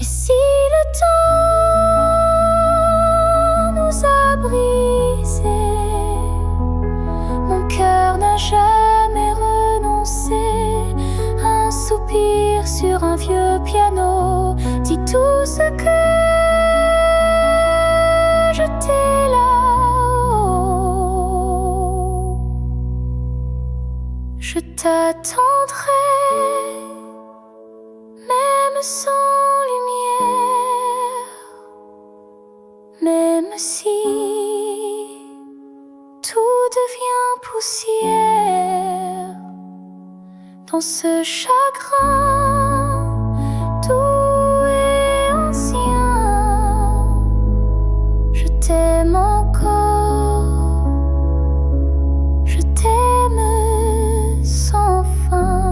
Et si le temps nous a brisés, mon cœur n'a jamais renoncé. Un soupir sur un vieux piano dit tout ce que je t'ai là-haut. Je t'attendrai, même sans lumière, même si tout devient poussière. Dans ce chagrin, tout est ancien. Je t'aime encore, je t'aime sans fin.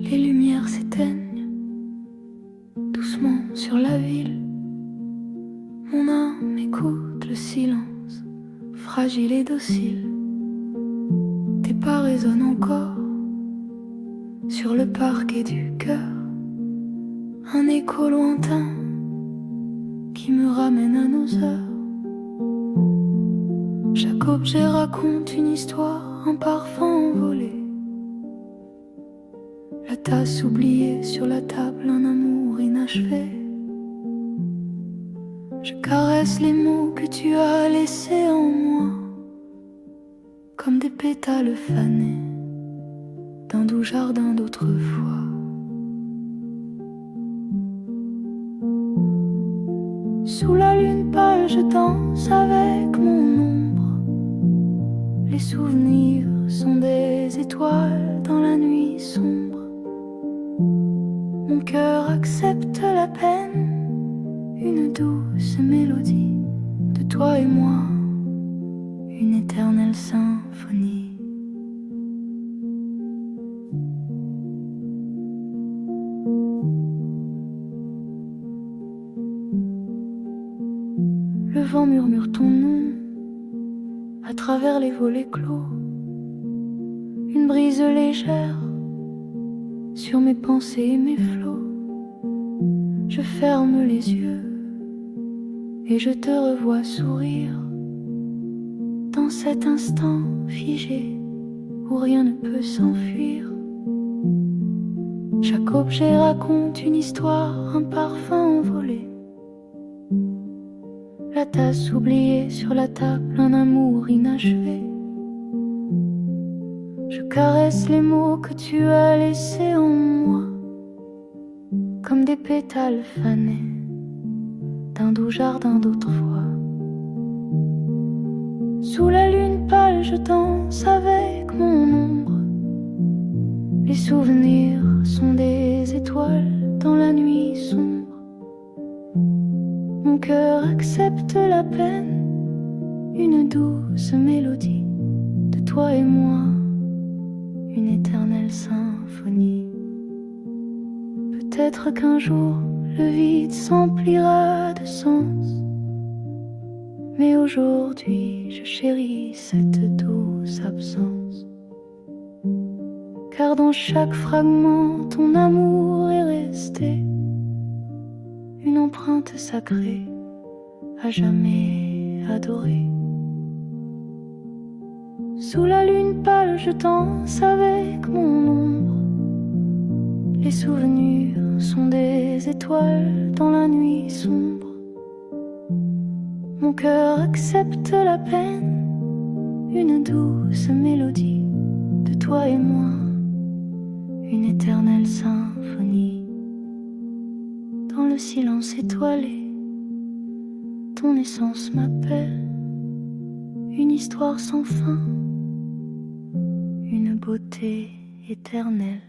Les lumières s'éteignent doucement sur la ville. Mon âme écoute le silence, fragile et docile. Tes pas résonnent encore sur le parquet du cœur. Un écho lointain qui me ramène à nos heures. Chaque objet raconte une histoire, un parfum envolé. La tasse oubliée sur la table, un amour inachevé. Je caresse les mots que tu as laissés en moi, comme des pétales fanés d'un doux jardin d'autrefois. Sous la lune pâle, je danse avec mon ombre. Les souvenirs sont des étoiles dans la nuit sombre. Mon cœur accepte la peine, une douce mélodie de toi et moi, une éternelle symphonie. Le vent murmure ton nom à travers les volets clos. Une brise légère sur mes pensées et mes flots. Je ferme les yeux et je te revois sourire dans cet instant figé où rien ne peut s'enfuir. Chaque objet raconte une histoire, un parfum envolé. La tasse oubliée sur la table, un amour inachevé. Je caresse les mots que tu as laissés en moi, comme des pétales fanés d'un doux jardin d'autrefois. Sous la lune pâle, je danse avec mon ombre. Les souvenirs sont des étoiles dans la nuit sombre. Mon cœur accepte la peine, une douce mélodie de toi et moi, une éternelle symphonie. Peut-être qu'un jour le vide s'emplira de sens, mais aujourd'hui je chéris cette douce absence. Car dans chaque fragment ton amour est resté, une empreinte sacrée, à jamais adorée. Sous la lune pâle, je danse avec mon ombre. Les souvenirs sont des étoiles dans la nuit sombre. Mon cœur accepte la peine, une douce mélodie de toi et moi, une éternelle symphonie. Dans le silence étoilé, ton essence m'appelle, une histoire sans fin, une beauté éternelle.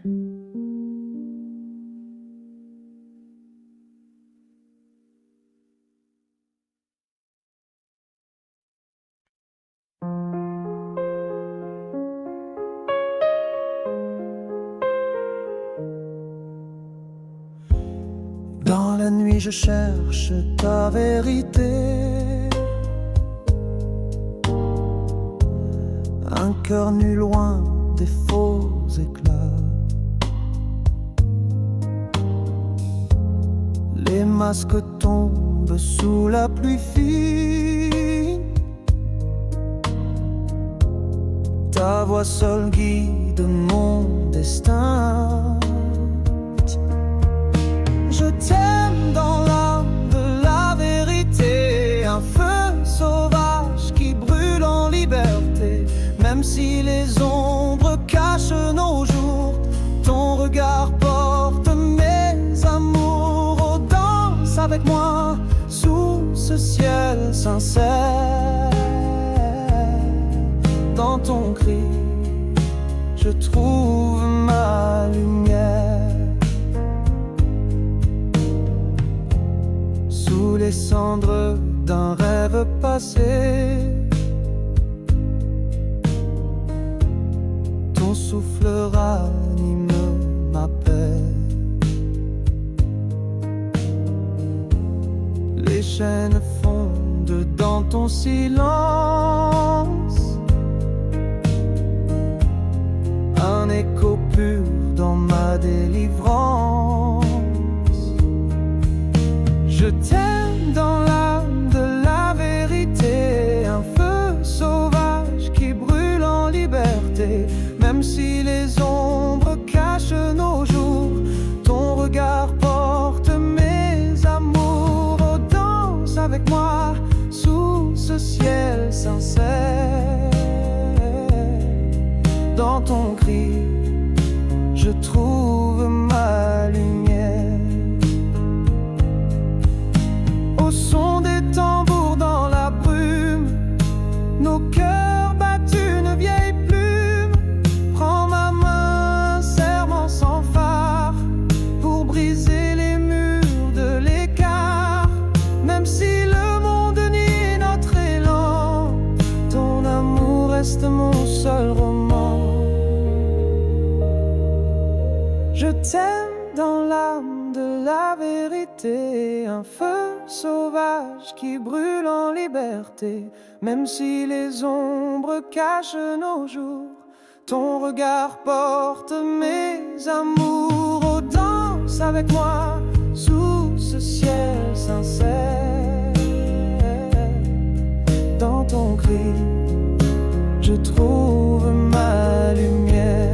Dans la nuit je cherche ta vérité, un cœur nu loin des faux éclats. Les masques tombent sous la pluie fine, ta voix seule guide mon destin. Je t'aime dans l'âme de la vérité, un feu sauvage qui brûle en liberté. Même si les ombres cachent nos jours, ton regard porte mes amours. Oh, danse avec moi sous ce ciel sincère. Dans ton cri, je trouve ma lumière. Sous les cendres d'un rêve passé, ton souffle ranime ma paix. Les chaînes fondent dans ton silence, un écho pur dans ma délivrance. Je t'aime dans l'âme de la vérité, un feu sauvage qui brûle en liberté. Même si les ombres cachent nos jours, ton regard porte mes amours. Oh, danse avec moi sous ce ciel sincère. Dans ton cri, je trouve ma lumière. Au son des tambours dans la brume, nos cœurs battent une vieille plume. Prends ma main, serre-moi sans phare, pour briser les murs de l'écart. Même si le monde nie notre élan, ton amour reste mon seul roman. Je t'aime dans l'âme de la vérité, un feu sauvage qui brûle en liberté. Même si les ombres cachent nos jours, ton regard porte mes amours. Oh, danse avec moi sous ce ciel sincère. Dans ton cri, je trouve ma lumière.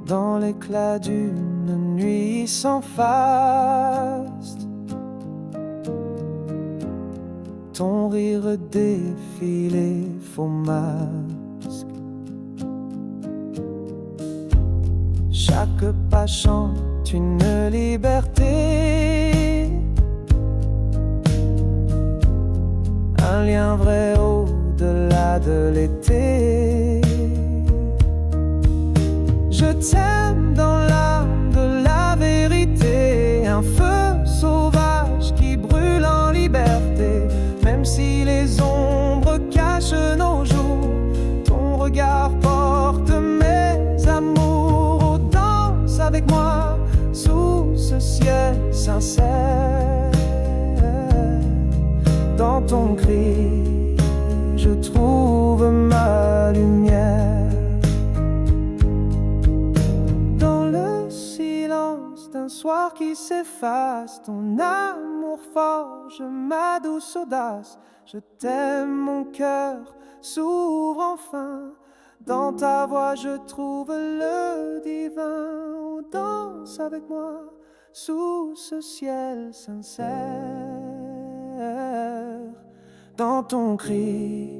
Dans l'éclat d'une nuit sans faste, ton rire défile les faux masques. Chaque pas chante une liberté, un lien vrai au-delà de l'été. Je t'aime dans l'âme de la vérité, un feu sauvage qui brûle en liberté. Même si les ombres cachent nos jours, ton regard porte mes amours. Oh, danse avec moi sous ce ciel sincère. Dans ton cri, je trouve ma lumière. Dans le silence soir qui s'efface, ton amour forge ma douce audace. Je t'aime, mon cœur s'ouvre enfin. Dans ta voix je trouve le divin. Oh, danse avec moi sous ce ciel sincère. Dans ton cri,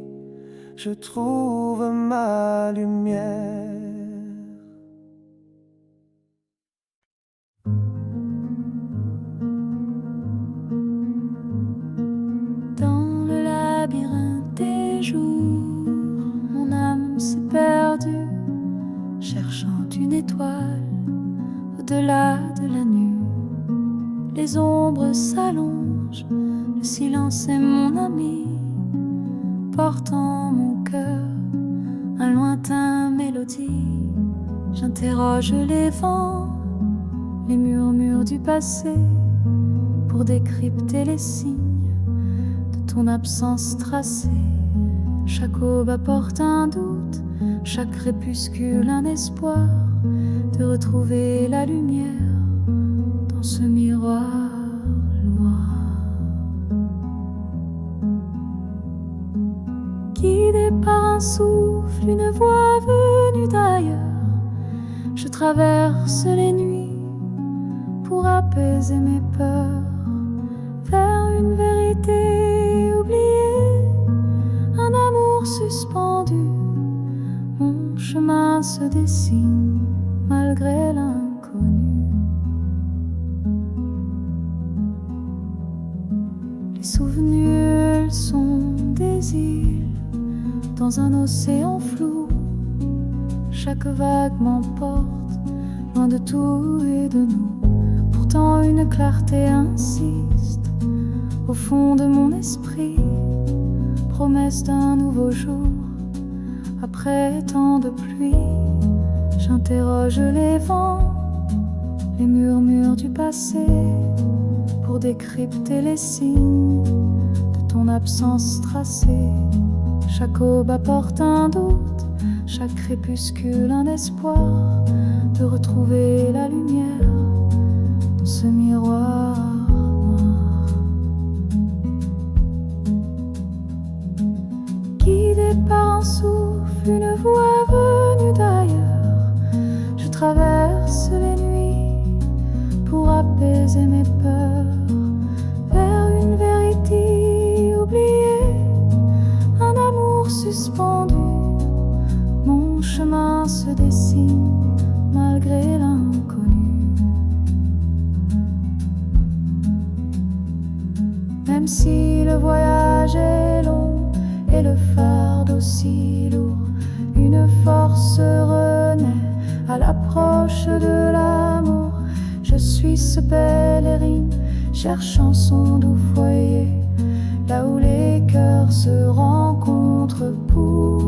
je trouve ma lumière. Dans le labyrinthe des jours, mon âme s'est perdue, cherchant une étoile au-delà de la nuit. Les ombres s'allongent, le silence est mon ami, portant mon cœur un lointain mélodie. J'interroge les vents, les murmures du passé, pour décrypter les signes de ton absence tracée. Chaque aube apporte un doute, chaque crépuscule un espoir de retrouver la lumière dans ce miroir noir. Guidé par un souffle, une voix venue d'ailleurs, je traverse les nuits pour apaiser mes peurs, vers une vérité oubliée, un amour suspendu. Mon chemin se dessine malgré l'inconnu. Les souvenirs sont des îles dans un océan flou. Chaque vague m'emporte loin de tout et de nous. Pourtant une clarté insiste au fond de mon esprit, promesse d'un nouveau jour. Après tant de pluie, j'interroge les vents, les murmures du passé, pour décrypter les signes de ton absence tracée. Chaque aube apporte un doute, chaque crépuscule un espoir de retrouver la lumière dans ce miroir noir. Guidé par un souffle, une voix venue d'ailleurs, je traverse les nuits pour apaiser mes peurs, vers une vérité oubliée, un amour suspendu. Mon chemin se dessine malgré l'inconnu. Même si le voyage est long et le fardeau si lourd, une force renaît à l'approche de l'amour. Je suis ce pèlerin cherchant son doux foyer, là où les cœurs se rencontrent pour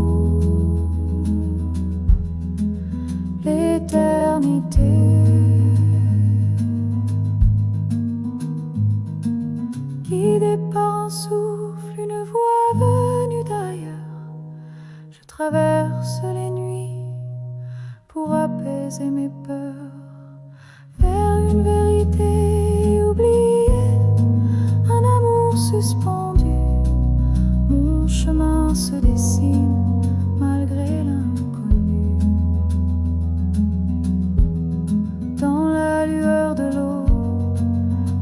l'éternité. Guidé par un souffle, une voix venue d'ailleurs, je traverse les nuits pour apaiser mes peurs, vers une vérité oubliée, un amour suspendu. Mon chemin se dessine malgré l'inconnu. Dans la lueur de l'eau,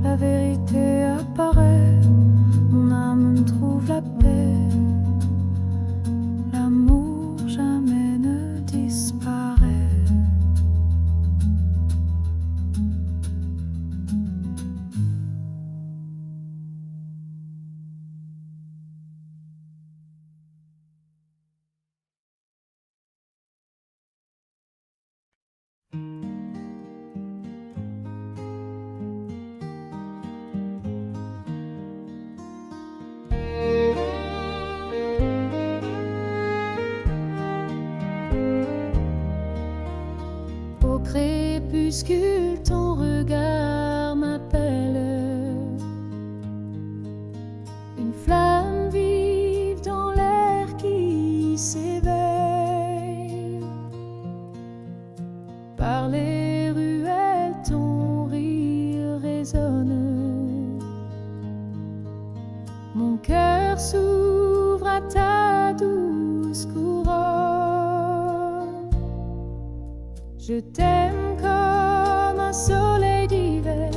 la vérité apparaît, mon âme trouve la paix. L'amour jamais ne disparaît. Au crépuscule, ton regard m'appelle. Une flamme vive dans l'air qui s'éveille. Par les ruelles, ton rire Je t'aime comme un soleil d'hiver,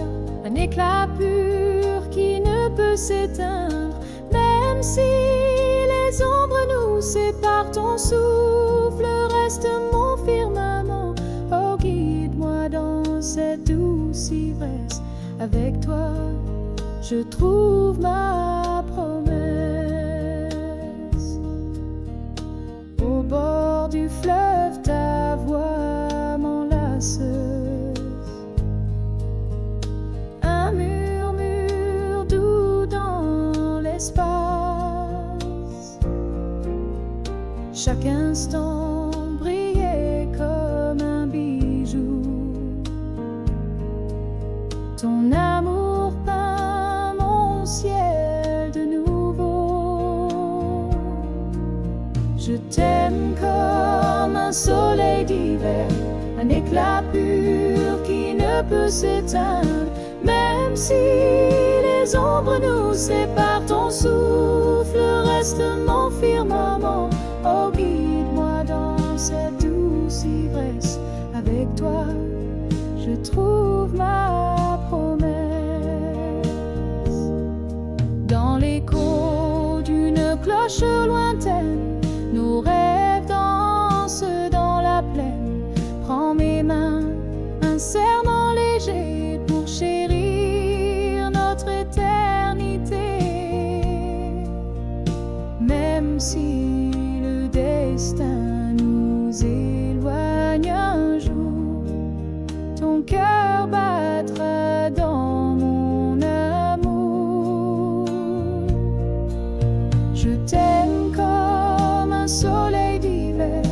un éclat pur qui ne peut s'éteindre. Même si les ombres nous séparent, ton souffle reste mon firmament. Oh, guide-moi dans cette douce ivresse. Avec toi, je trouve ma promesse. Au bord du fleuve, ta voix m'enlaceuse. Un murmure doux dans l'espace. Chaque instant brillait comme un bijou. Ton amour peint mon ciel de nouveau. Je t'aime comme un soleil d'hiver, un éclat pur qui ne peut s'éteindre. Même si les ombres nous séparent, ton souffle reste mon firmament. Oh, guide-moi dans cette douce ivresse. Avec toi, je trouve ma promesse. Dans l'écho d'une cloche lointaine, nos rêves dansent dans la plaine. Prends mes mains, un serment léger pour chérir notre éternité. Même si le destin nous éloigne un jour, ton cœur battra dans mon amour. Je t'aime comme un soleil d'hiver,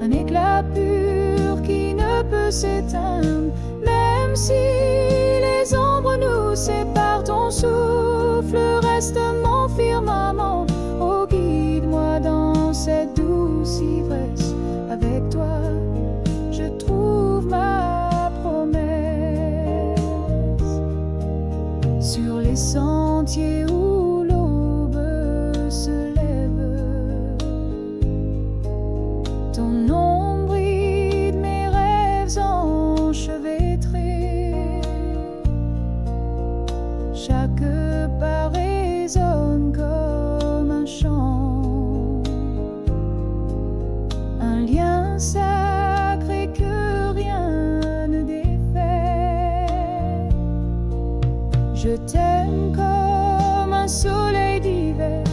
un éclat pur qui ne peut s'éteindre. Même si les ombres nous séparent, ton souffle reste mon firmament. Oh, guide-moi dans cette douce ivresse. Avec toi, je trouve ma promesse. Sur les sentiers où l'aube se lève, ton ombre bride mes rêves enchevêtrés. Chaque pas résonne comme un chant, un lien sacré que rien ne défait. Je t'aime comme un soleil d'hiver,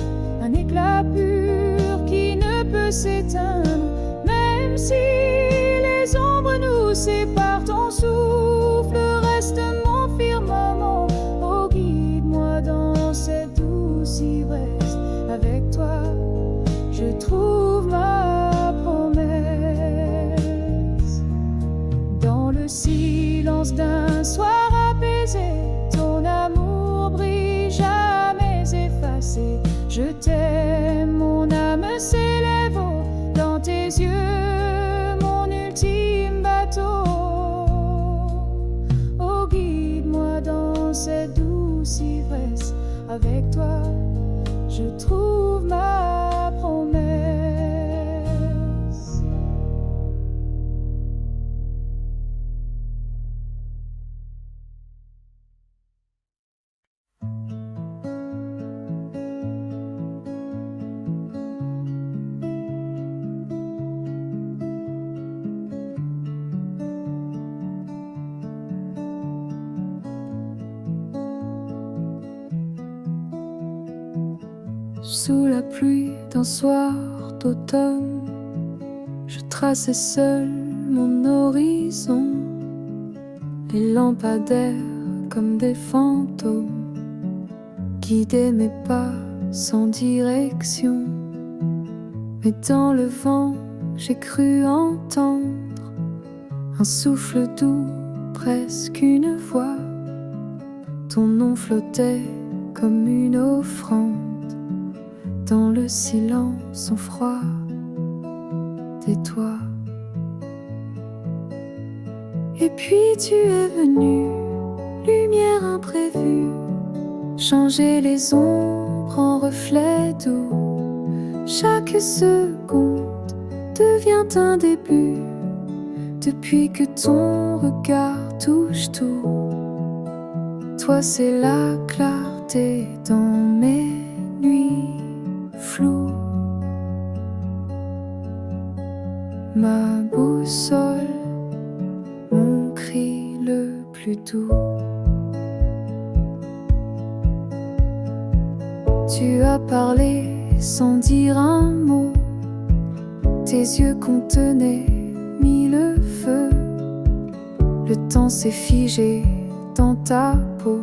un éclat pur qui ne peut s'éteindre. Même si les ombres nous séparent, ton souffle reste mon firmament. Oh, guide-moi dans cette douce ivresse. Avec toi, je trouve ma promesse. Dans le silence d'un soir apaisé, ton amour brille jamais effacé. Je t'aime, mon âme s'élève dans tes yeux, mon ultime bateau. Oh, guide-moi dans cette douce ivresse. Avec toi, je trouve ma promesse. Sous la pluie d'un soir d'automne, je traçais seul mon horizon. Les lampadaires comme des fantômes guidaient mes pas sans direction. Mais dans le vent, j'ai cru entendre un souffle doux, presque une voix. Ton nom flottait comme une offrande dans le silence en froid des toits. Et puis tu es venu, lumière imprévue, changer les ombres en reflets doux. Chaque seconde devient un début, depuis que ton regard touche tout. Toi, c'est la clarté dans mes nuits floues. Ma boussole, mon cri le plus doux. Tu as parlé sans dire un mot. Tes yeux contenaient mille feux. Le temps s'est figé dans ta peau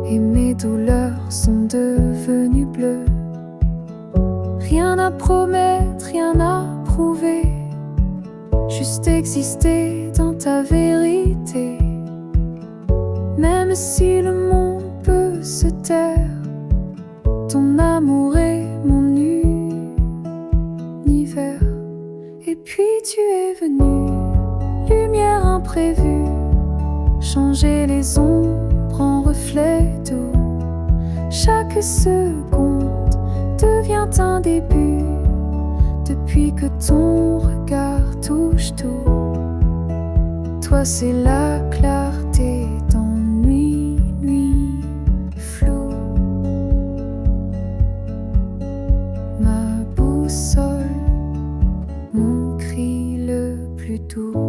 et mes douleurs sont devenues bleues. Rien à promettre, rien à prouver, juste exister dans ta vérité. Même si le monde peut se taire, ton amour est mon univers. Et puis tu es venu, lumière imprévue, changer les ombres en reflets doux. Chaque seconde devient un début, depuis que ton regard touche tout. Toi, c'est la clarté dans nuit floue. Ma boussole, mon cri le plus doux.